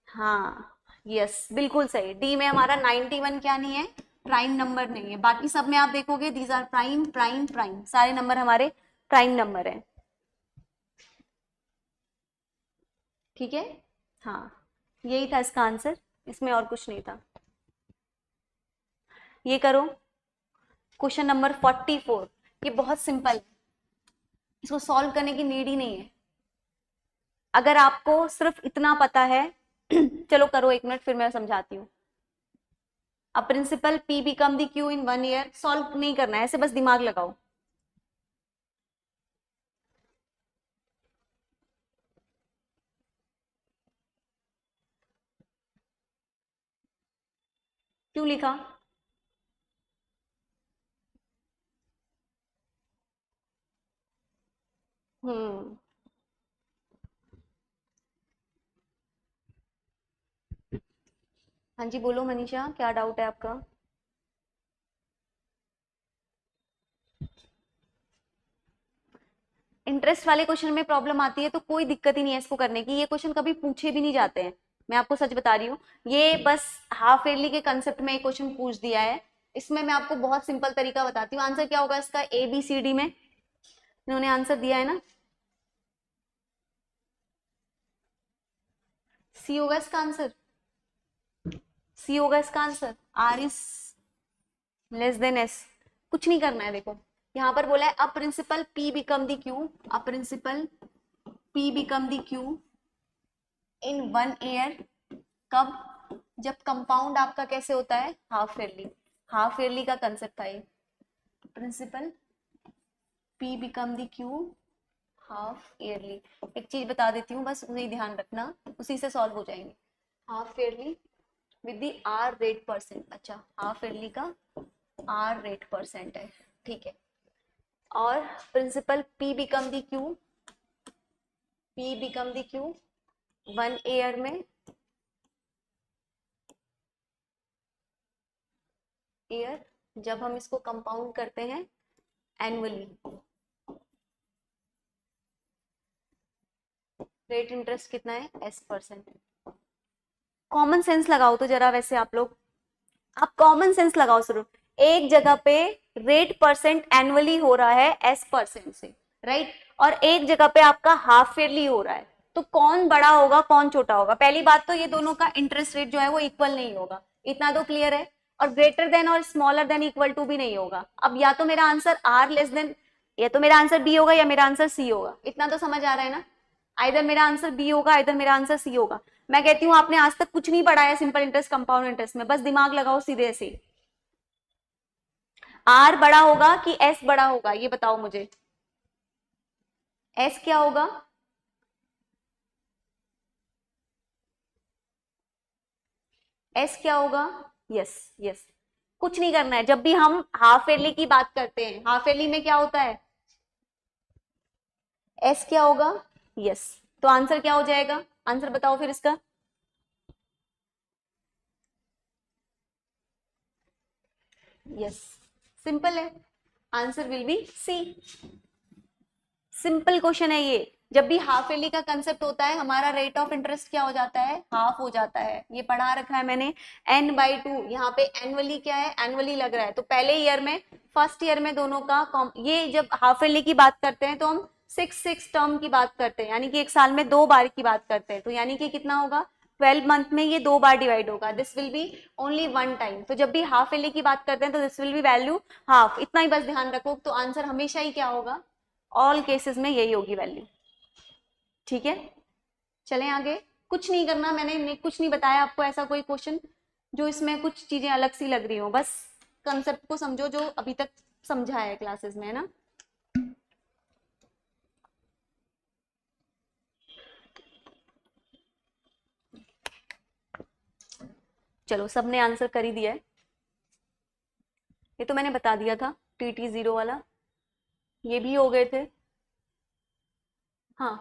A: हाँ यस बिल्कुल सही, डी में हमारा 91 क्या नहीं है, प्राइम नंबर नहीं है। बाकी सब में आप देखोगे these are prime prime prime, सारे नंबर हमारे प्राइम नंबर है। ठीक है, हाँ यही था इसका आंसर, इसमें और कुछ नहीं था। ये करो, क्वेश्चन नंबर 44। ये बहुत सिंपल है, इसको सॉल्व करने की नीड ही नहीं है। अगर आपको सिर्फ इतना पता है चलो करो, एक मिनट फिर मैं समझाती हूँ। अब principal P become the Q in 1 year, solve नहीं करना है, ऐसे बस दिमाग लगाओ। क्यों लिखा? हम्म, हाँ जी बोलो मनीषा, क्या डाउट है आपका? इंटरेस्ट वाले क्वेश्चन में प्रॉब्लम आती है तो कोई दिक्कत ही नहीं है इसको करने की, ये क्वेश्चन कभी पूछे भी नहीं जाते हैं, मैं आपको सच बता रही हूँ। ये बस हाफ ईयरली के कंसेप्ट में एक क्वेश्चन पूछ दिया है। इसमें मैं आपको बहुत सिंपल तरीका बताती हूँ, आंसर क्या होगा इसका, ए बी सी डी में इन्होंने आंसर दिया है ना, सी होगा इसका आंसर, सी होगा इसका answer, R is less than S. कुछ नहीं करना है, देखो यहाँ पर बोला है a principal P become the Q, a principal P become the Q in 1 year. कब? जब कंपाउंड आपका कैसे होता है, हाफ ईयरली। हाफ ईयरली का कंसेप्ट था ये, principal P become the Q half yearly. एक चीज बता देती हूँ, बस उसे ध्यान रखना, उसी से सॉल्व हो जाएंगे। Half yearly with the R rate percent, अच्छा हाफ ईयरली का आर रेट परसेंट है, ठीक है। और principal P become the Q, P become the Q 1 year में, ईयर जब हम इसको कंपाउंड करते हैं एनुअली। रेट इंटरेस्ट कितना है, S%। कॉमन सेंस लगाओ तो जरा, वैसे आप लोग, आप कॉमन सेंस लगाओ सिर्फ। एक जगह पे रेट परसेंट एनुअली हो रहा है S% से, राइट, और एक जगह पे आपका हाफ ईयरली हो रहा है, तो कौन बड़ा होगा कौन छोटा होगा? पहली बात तो ये दोनों का इंटरेस्ट रेट जो है वो इक्वल नहीं होगा, इतना तो क्लियर है। और ग्रेटर देन और स्मॉलर देन इक्वल टू भी नहीं होगा। अब या तो मेरा आंसर आर लेस देन, या तो मेरा आंसर बी होगा या मेरा आंसर सी होगा, इतना तो समझ आ रहा है ना। आइधर मेरा आंसर बी होगा, इधर मेरा आंसर सी होगा। मैं कहती हूँ आपने आज तक कुछ नहीं पढ़ा है सिंपल इंटरेस्ट कंपाउंड इंटरेस्ट में, बस दिमाग लगाओ सीधे से। आर बड़ा होगा कि एस बड़ा होगा, ये बताओ मुझे। एस क्या होगा? एस क्या होगा? यस यस, कुछ नहीं करना है। जब भी हम हाफ ईयरली की बात करते हैं, हाफ ईयरली में क्या होता है, एस क्या होगा? यस, तो आंसर क्या हो जाएगा, आंसर बताओ फिर इसका। यस, सिंपल है, answer will be C. Simple question है ये। जब भी हाफ ईयरली का कंसेप्ट होता है, हमारा रेट ऑफ इंटरेस्ट क्या हो जाता है, हाफ हो जाता है। ये पढ़ा रखा है मैंने, n/2। यहाँ पे एनुअली क्या है, एनुअली लग रहा है, तो पहले ईयर में, फर्स्ट ईयर में दोनों का ये जब हाफ ईयरली की बात करते हैं तो हम 6 टर्म की बात करते हैं, यानी कि एक साल में 2 बार की बात करते हैं, तो यानी कि कितना होगा, 12 मंथ में ये 2 बार डिवाइड होगा, this will be only 1 time. तो जब भी हाफ ईयरली की बात करते हैं तो this will be value half, इतना ही बस ध्यान रखो, तो आंसर हमेशा ही क्या होगा, ऑल केसेस में यही होगी वैल्यू। ठीक है, चलें आगे। कुछ नहीं करना, मैंने कुछ नहीं बताया आपको ऐसा कोई क्वेश्चन जो इसमें कुछ चीजें अलग सी लग रही हो, बस कंसेप्ट को समझो जो अभी तक समझा है क्लासेस में, है ना। चलो, सबने आंसर कर ही दिया है, ये तो मैंने बता दिया था, TT0 वाला, ये भी हो गए थे। हाँ,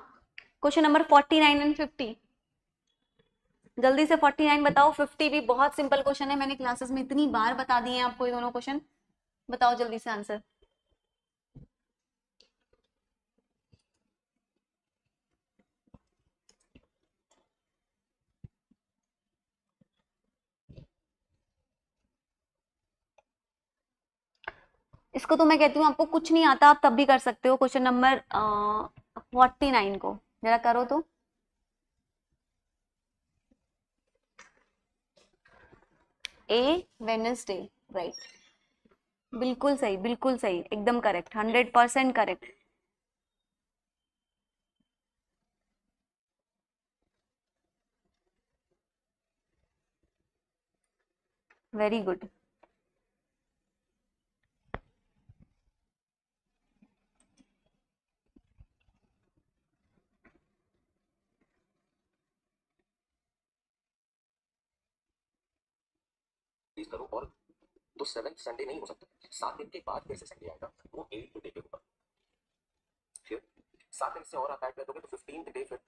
A: क्वेश्चन नंबर 49 एंड 50, जल्दी से 49 बताओ। 50 भी बहुत सिंपल क्वेश्चन है, मैंने क्लासेस में इतनी बार बता दिए हैं आपको ये दोनों क्वेश्चन। बताओ जल्दी से आंसर। इसको तो मैं कहती हूँ आपको कुछ नहीं आता आप तब भी कर सकते हो। क्वेश्चन नंबर 49 को जरा करो तो। ए, वेडनेसडे, राइट। बिल्कुल सही, बिल्कुल सही, एकदम correct, 100% correct. Very good.
B: Please करो। और तो 7 संडे नहीं हो सकता, 7 दिन के बाद फिर से संडे आएगा, वो 8th डे के ऊपर। फिर 7 दिन से और आप ऐड कर दोगे तो 15th डे फिर।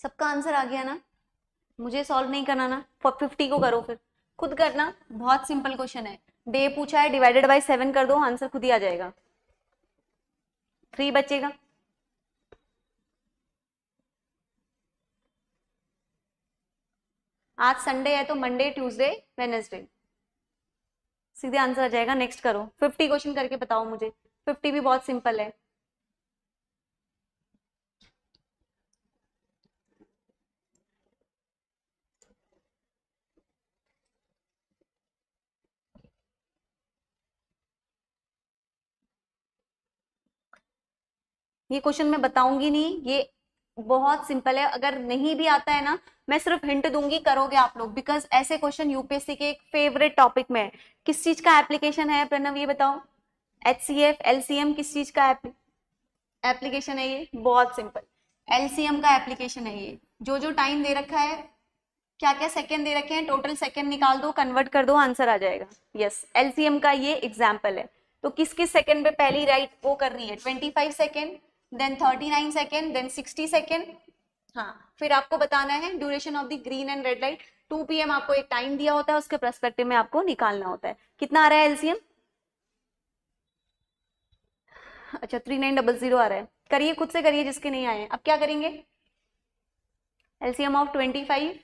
A: सबका आंसर आ गया ना, मुझे सॉल्व नहीं करना ना। 50 को करो फिर, खुद करना, बहुत सिंपल क्वेश्चन है। डे पूछा है, डिवाइडेड बाय 7 कर दो, आंसर खुद ही आ जाएगा। 3 बचेगा। आज संडे है तो मंडे, ट्यूसडे, वेडनेसडे, सीधे आंसर आ जाएगा। नेक्स्ट करो, 50 क्वेश्चन करके बताओ मुझे। 50 भी बहुत सिंपल है। ये क्वेश्चन मैं बताऊंगी नहीं, ये बहुत सिंपल है। अगर नहीं भी आता है ना, मैं सिर्फ हिंट दूंगी, करोगे आप लोग, बिकॉज ऐसे क्वेश्चन यूपीएससी के एक फेवरेट टॉपिक में है। किस चीज का एप्लीकेशन है प्रणव, ये बताओ। HCF, LCM किस चीज का एप्लीकेशन है? ये बहुत सिंपल, LCM का एप्लीकेशन है ये। जो जो टाइम दे रखा है, क्या क्या सेकंड दे रखे हैं, टोटल सेकंड निकाल दो, कन्वर्ट कर दो, आंसर आ जाएगा। यस, LCM का ये एग्जाम्पल है। तो किस किस सेकंड पे पहली राइट वो कर रही है? 25 second, then 39 second, then 60 second. हाँ, फिर आपको बताना है duration of the green and red light. 2 PM आपको एक टाइम दिया होता है, उसके पर्सपेक्टिव में आपको निकालना होता है। कितना आ रहा है LCM? अच्छा, 3900 आ रहा है। करिए, खुद से करिए जिसके नहीं आए। अब क्या करेंगे? LCM ऑफ 25,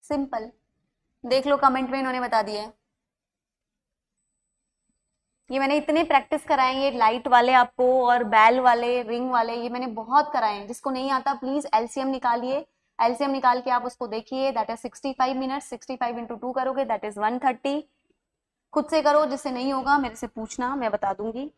A: सिंपल, देख लो कमेंट में इन्होंने बता दिया है। ये मैंने इतने प्रैक्टिस कराए हैं, ये लाइट वाले आपको और बैल वाले, रिंग वाले, ये मैंने बहुत कराए हैं। जिसको नहीं आता प्लीज LCM निकालिए। LCM निकाल के आप उसको देखिए, दैट इज 65 मिनट। 65 इंटू 2 करोगे, दैट इज 130। खुद से करो, जिससे नहीं होगा मेरे से पूछना, मैं बता दूंगी।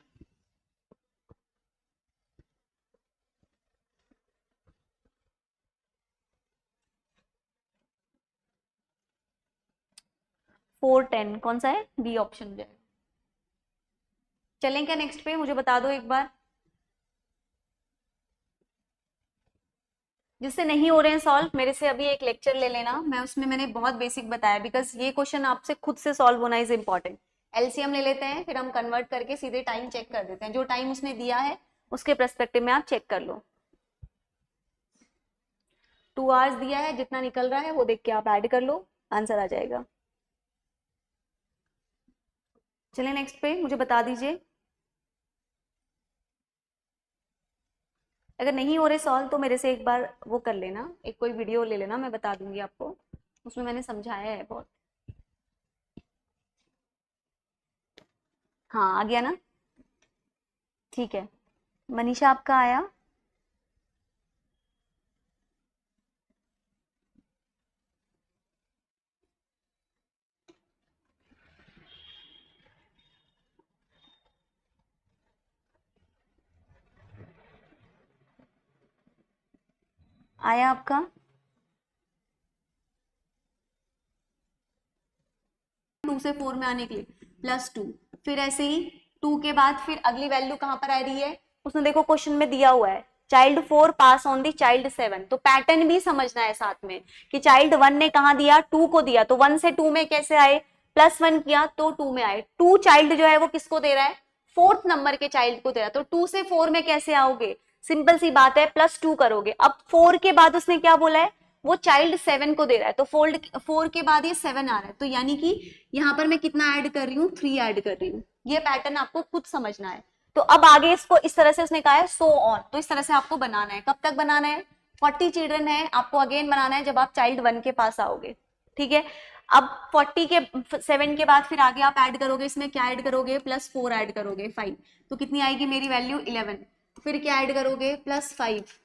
A: फोर टेन कौन सा है? बी ऑप्शन जो है। चलें क्या नेक्स्ट पे? मुझे बता दो एक बार, जिससे नहीं हो रहे हैं सॉल्व, मेरे से अभी एक लेक्चर ले लेना, मैं उसमें मैंने बहुत बेसिक बताया, बिकॉज ये क्वेश्चन आपसे खुद से सॉल्व होना इज इंपॉर्टेंट। LCM ले लेते हैं, फिर हम कन्वर्ट करके सीधे टाइम चेक कर देते हैं। जो टाइम उसने दिया है उसके पर्सपेक्टिव में आप चेक कर लो। 2 आवर्स दिया है, जितना निकल रहा है वो देख के आप ऐड कर लो, आंसर आ जाएगा। चलिए नेक्स्ट पे, मुझे बता दीजिए। अगर नहीं हो रहे सॉल्व तो मेरे से एक बार वो कर लेना, एक कोई वीडियो ले लेना, मैं बता दूंगी आपको, उसमें मैंने समझाया है बहुत। हाँ, आ गया ना? ठीक है, मनीषा आपका आया। आया आपका। 2 से 4 में आने के लिए +2, फिर ऐसे ही 2 के बाद फिर अगली वैल्यू कहां पर आ रही है, उसने देखो क्वेश्चन में दिया हुआ है child 4 pass on the child 7, तो पैटर्न भी समझना है साथ में कि चाइल्ड 1 ने कहा दिया, 2 को दिया, तो 1 से 2 में कैसे आए, +1 किया तो 2 में आए। 2 चाइल्ड जो है वो किसको दे रहा है, 4th नंबर के चाइल्ड को दे रहा है, तो 2 से 4 में कैसे आओगे, सिंपल सी बात है +2 करोगे। अब 4 के बाद उसने क्या बोला है, वो चाइल्ड 7 को दे रहा है, तो 4 के बाद ये 7 आ रहा है, तो यानी कि यहाँ पर मैं कितना ऐड कर रही हूँ, 3 ऐड कर रही हूँ। ये पैटर्न आपको खुद समझना है। तो अब आगे इसको इस तरह से उसने कहा है सो ऑन, तो इस तरह से आपको बनाना है। कब तक बनाना है, 40 चिल्ड्रन है, आपको अगेन बनाना है जब आप चाइल्ड 1 के पास आओगे, ठीक है। अब 40 के 7 के बाद फिर आगे आप ऐड करोगे, इसमें क्या ऐड करोगे, +4 ऐड करोगे 5, तो कितनी आएगी मेरी वैल्यू 11, फिर क्या ऐड करोगे +5,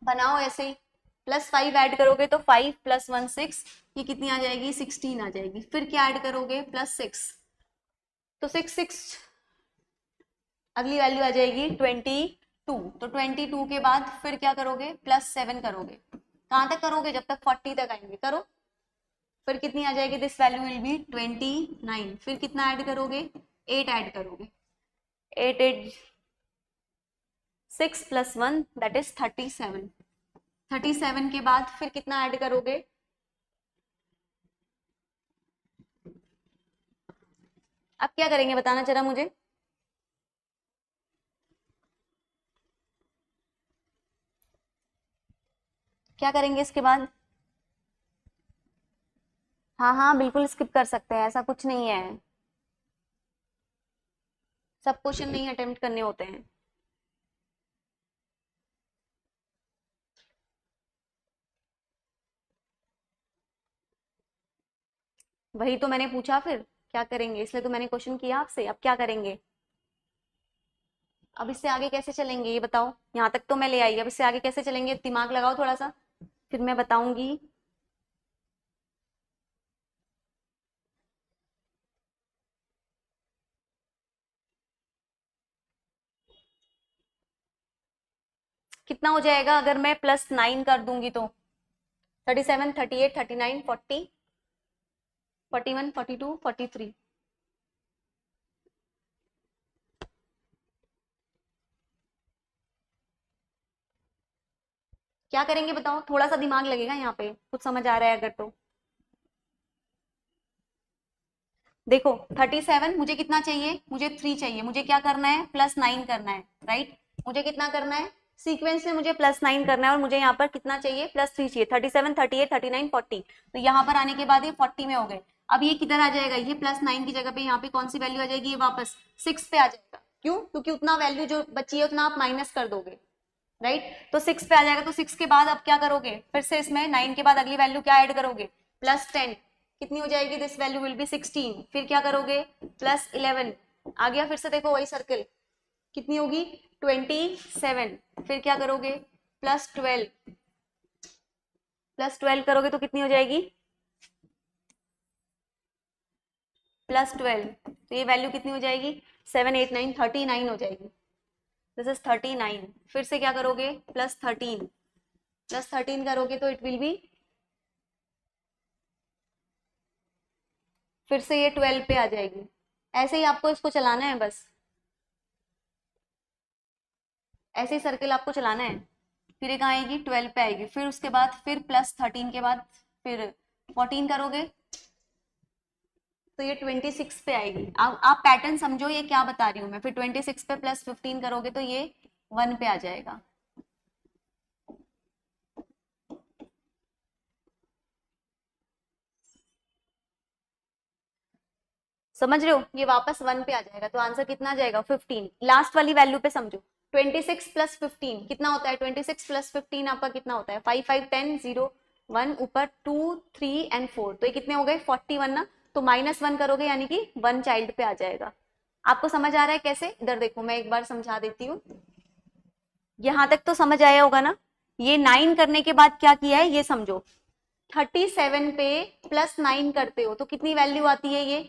A: बनाओ ऐसे ही, +5 ऐड करोगे तो 5 + 1 6, ये कितनी आ जाएगी 16 आ जाएगी, फिर क्या ऐड करोगे +6, तो 6 अगली वैल्यू आ जाएगी 22, तो 22 के बाद फिर क्या करोगे +7 करोगे, कहां तक करोगे, जब तक 40 तक आएंगे करो, फिर कितनी आ जाएगी, दिस वैल्यू विल बी 29, फिर कितना ऐड करोगे 8 ऐड करोगे, 8 8 6 + 1 दैट इज 37, 37 के बाद फिर कितना ऐड करोगे, अब क्या करेंगे बताना जरा मुझे, क्या करेंगे इसके बाद। हाँ हाँ बिल्कुल स्किप कर सकते हैं, ऐसा कुछ नहीं है, सब क्वेश्चन नहीं अटेम्प्ट करने होते हैं। वही तो मैंने पूछा, फिर क्या करेंगे, इसलिए तो मैंने क्वेश्चन किया आपसे, अब क्या करेंगे, अब इससे आगे कैसे चलेंगे ये बताओ, यहाँ तक तो मैं ले आई, अब इससे आगे कैसे चलेंगे, दिमाग लगाओ थोड़ा सा, फिर मैं बताऊंगी। कितना हो जाएगा अगर मैं +9 कर दूंगी तो, 37 38 39 40 41 42 43, क्या करेंगे बताओ, थोड़ा सा दिमाग लगेगा यहाँ पे, कुछ समझ आ रहा है अगर तो। देखो 37 मुझे कितना चाहिए, मुझे 3 चाहिए, मुझे क्या करना है +9 करना है, राइट, मुझे कितना करना है, सीक्वेंस में मुझे +9 करना है, और मुझे यहाँ पर कितना चाहिए +3 चाहिए, 37 38 39 40, तो यहाँ पर आने के बाद ये 40 में हो गए। अब ये किधर आ जाएगा, ये +9 की जगह पे यहाँ पे कौन सी वैल्यू आ जाएगी, ये वापस 6 पे आ जाएगा, क्यों, क्योंकि उतना वैल्यू जो बची है उतना आप माइनस कर दोगे, राइट, तो 6 पे आ जाएगा, तो 6 के बाद अब क्या करोगे, फिर से इसमें 9 के बाद अगली वैल्यू क्या ऐड करोगे +10, कितनी हो जाएगी, दिस वैल्यू विल बी 16, फिर क्या करोगे +11, आ गया, फिर से देखो वही सर्कल, कितनी होगी 27, फिर क्या करोगे +12, +12 करोगे तो कितनी हो जाएगी +12, तो ये वैल्यू कितनी हो जाएगी 7 8 9 39 हो जाएगी, दिस इज 39, फिर से क्या करोगे +13 करोगे तो इट विल बी, फिर से ये 12 पे आ जाएगी, ऐसे ही आपको इसको चलाना है बस, ऐसे ही सर्कल आपको चलाना है, फिर एक आएगी 12 पे आएगी, फिर उसके बाद फिर +13 के बाद फिर 14 करोगे तो ये 26 पे आएगी, आप पैटर्न समझो ये क्या बता रही हूँ मैं, फिर 26 पे +15 करोगे तो ये 1 पे आ जाएगा, समझ रहे हो, ये वापस 1 पे आ जाएगा, तो आंसर कितना आ जाएगा 15, लास्ट वाली वैल्यू पे समझो, 26 + 15 कितना होता है, 26 + 15 आपका कितना होता है 5 5 10 0 1 ऊपर 2 3 एंड 4, तो ये कितने हो गए 41 ना, तो -1 करोगे यानी कि 1 चाइल्ड पे आ जाएगा, आपको समझ आ रहा है कैसे? इधर देखो, मैं एक बार समझा देती हूँ। यहां तक तो समझ आया होगा ना? ये 9 करने के बाद क्या किया है ये समझो। 37 पे +9 करते हो तो कितनी वैल्यू आती है?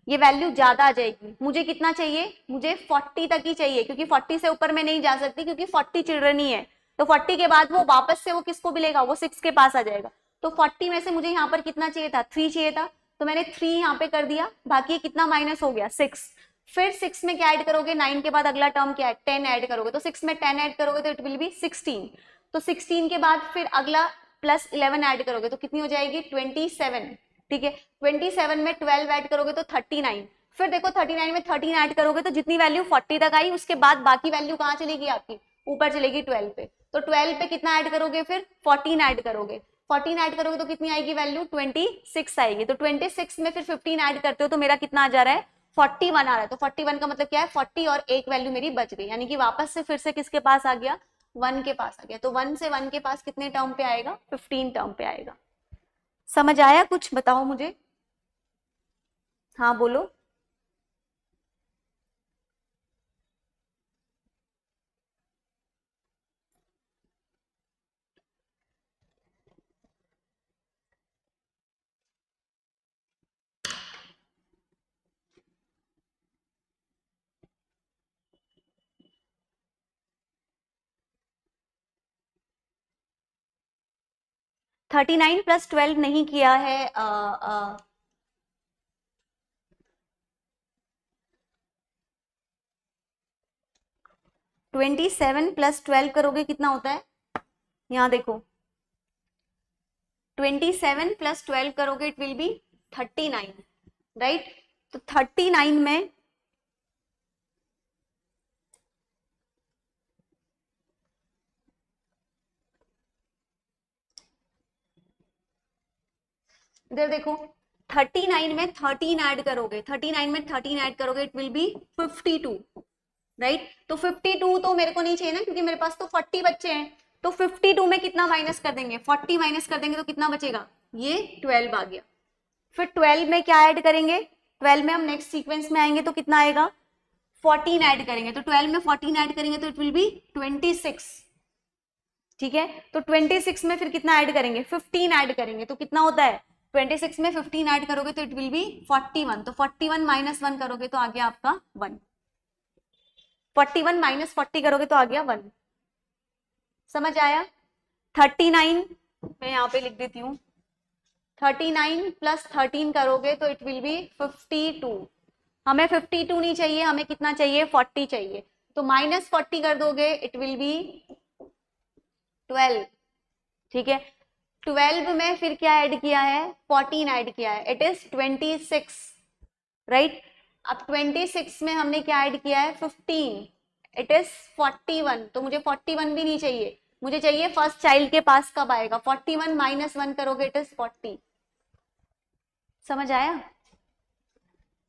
A: ये वैल्यू ज्यादा आ जाएगी। मुझे कितना चाहिए? मुझे 40 तक ही चाहिए, क्योंकि 40 से ऊपर मैं नहीं जा सकती, क्योंकि 40 चिल्ड्रन ही है। तो 40 के बाद वो वापस से वो किसको मिलेगा? वो 6 के पास आ जाएगा। तो 40 में से मुझे यहाँ पर कितना चाहिए था? 3 चाहिए था, तो मैंने 3 यहाँ पे कर दिया। बाकी कितना माइनस हो गया? 6। फिर 6 में क्या ऐड करोगे? 9 के बाद अगला टर्म क्या है? 10 ऐड करोगे। तो 6 में 10 ऐड करोगे तो इट विल बी 16। तो 16 के बाद फिर अगला +11 ऐड करोगे तो कितनी हो जाएगी? 27। ठीक है, 27 में 12 ऐड करोगे तो 39। फिर देखो 39 में 13 ऐड करोगे तो जितनी वैल्यू 40 तक आई, उसके बाद बाकी वैल्यू कहाँ चलेगी आपकी? ऊपर चलेगी 12 पे। तो 12 पे कितना ऐड करोगे? फिर 14 ऐड करोगे। 14 ऐड करोगे तो कितनी आएगी वैल्यू? 26 आएगी। तो 26 में फिर 15 ऐड करते हो तो मेरा कितना आ जा रहा है? 41 आ रहा है। तो 41 का मतलब क्या है? 40 और एक वैल्यू मेरी बच गई, यानी कि वापस से फिर से किसके पास आ गया? 1 के पास आ गया। तो 1 से 1 के पास कितने टर्म पे आएगा? 15 टर्म पे आएगा। समझ आया कुछ? बताओ मुझे। हाँ बोलो। $39 + 12 नहीं किया है। 27 + 12 करोगे कितना होता है? यहाँ देखो, 27 + 12 करोगे इट विल बी 39, राइट? तो 39 में इधर देखो, 39 में 13 ऐड करोगे, 39 में 13 ऐड करोगे इट विल बी 52, राइट? तो 52 तो मेरे को नहीं चाहिए ना, क्योंकि मेरे पास तो 40 बच्चे हैं। तो 52 में कितना माइनस कर देंगे? 40 माइनस कर देंगे तो कितना बचेगा? ये 12 आ गया। फिर 12 में क्या ऐड करेंगे? 12 में हम नेक्स्ट सीक्वेंस में आएंगे तो कितना आएगा? 14 ऐड करेंगे। तो 12 में 14 ऐड करेंगे तो इट विल बी 26। ठीक है, तो 26 में फिर कितना ऐड करेंगे? 15 ऐड करेंगे। तो कितना होता है? 26 में 15 ऐड करोगे तो इट विल बी 41। तो 41 - 1 करोगे तो आ गया आपका 1। 41 - 40 करोगे तो आ गया 1। समझ आया? 39 मैं यहाँ पे लिख देती हूँ। 39 + 13 करोगे तो इट विल बी 52। हमें 52 नहीं चाहिए, हमें कितना चाहिए? 40 चाहिए। तो -40 कर दोगे इट विल बी 12। ठीक है, 12 में फिर क्या ऐड किया है? 14 ऐड किया है, इट इज 26, राइट? अब 26 में हमने क्या ऐड किया है? 15, इट इज 41। तो मुझे 41 भी नहीं चाहिए, मुझे चाहिए फर्स्ट चाइल्ड के पास कब आएगा? 41 - 1 करोगे इट इज 40। समझ आया?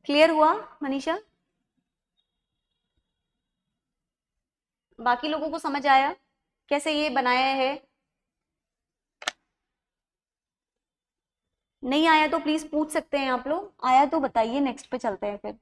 A: क्लियर हुआ मनीषा? बाकी लोगों को समझ आया कैसे ये बनाया है? नहीं आया तो प्लीज पूछ सकते हैं आप लोग, आया तो बताइए, नेक्स्ट पे चलते हैं फिर।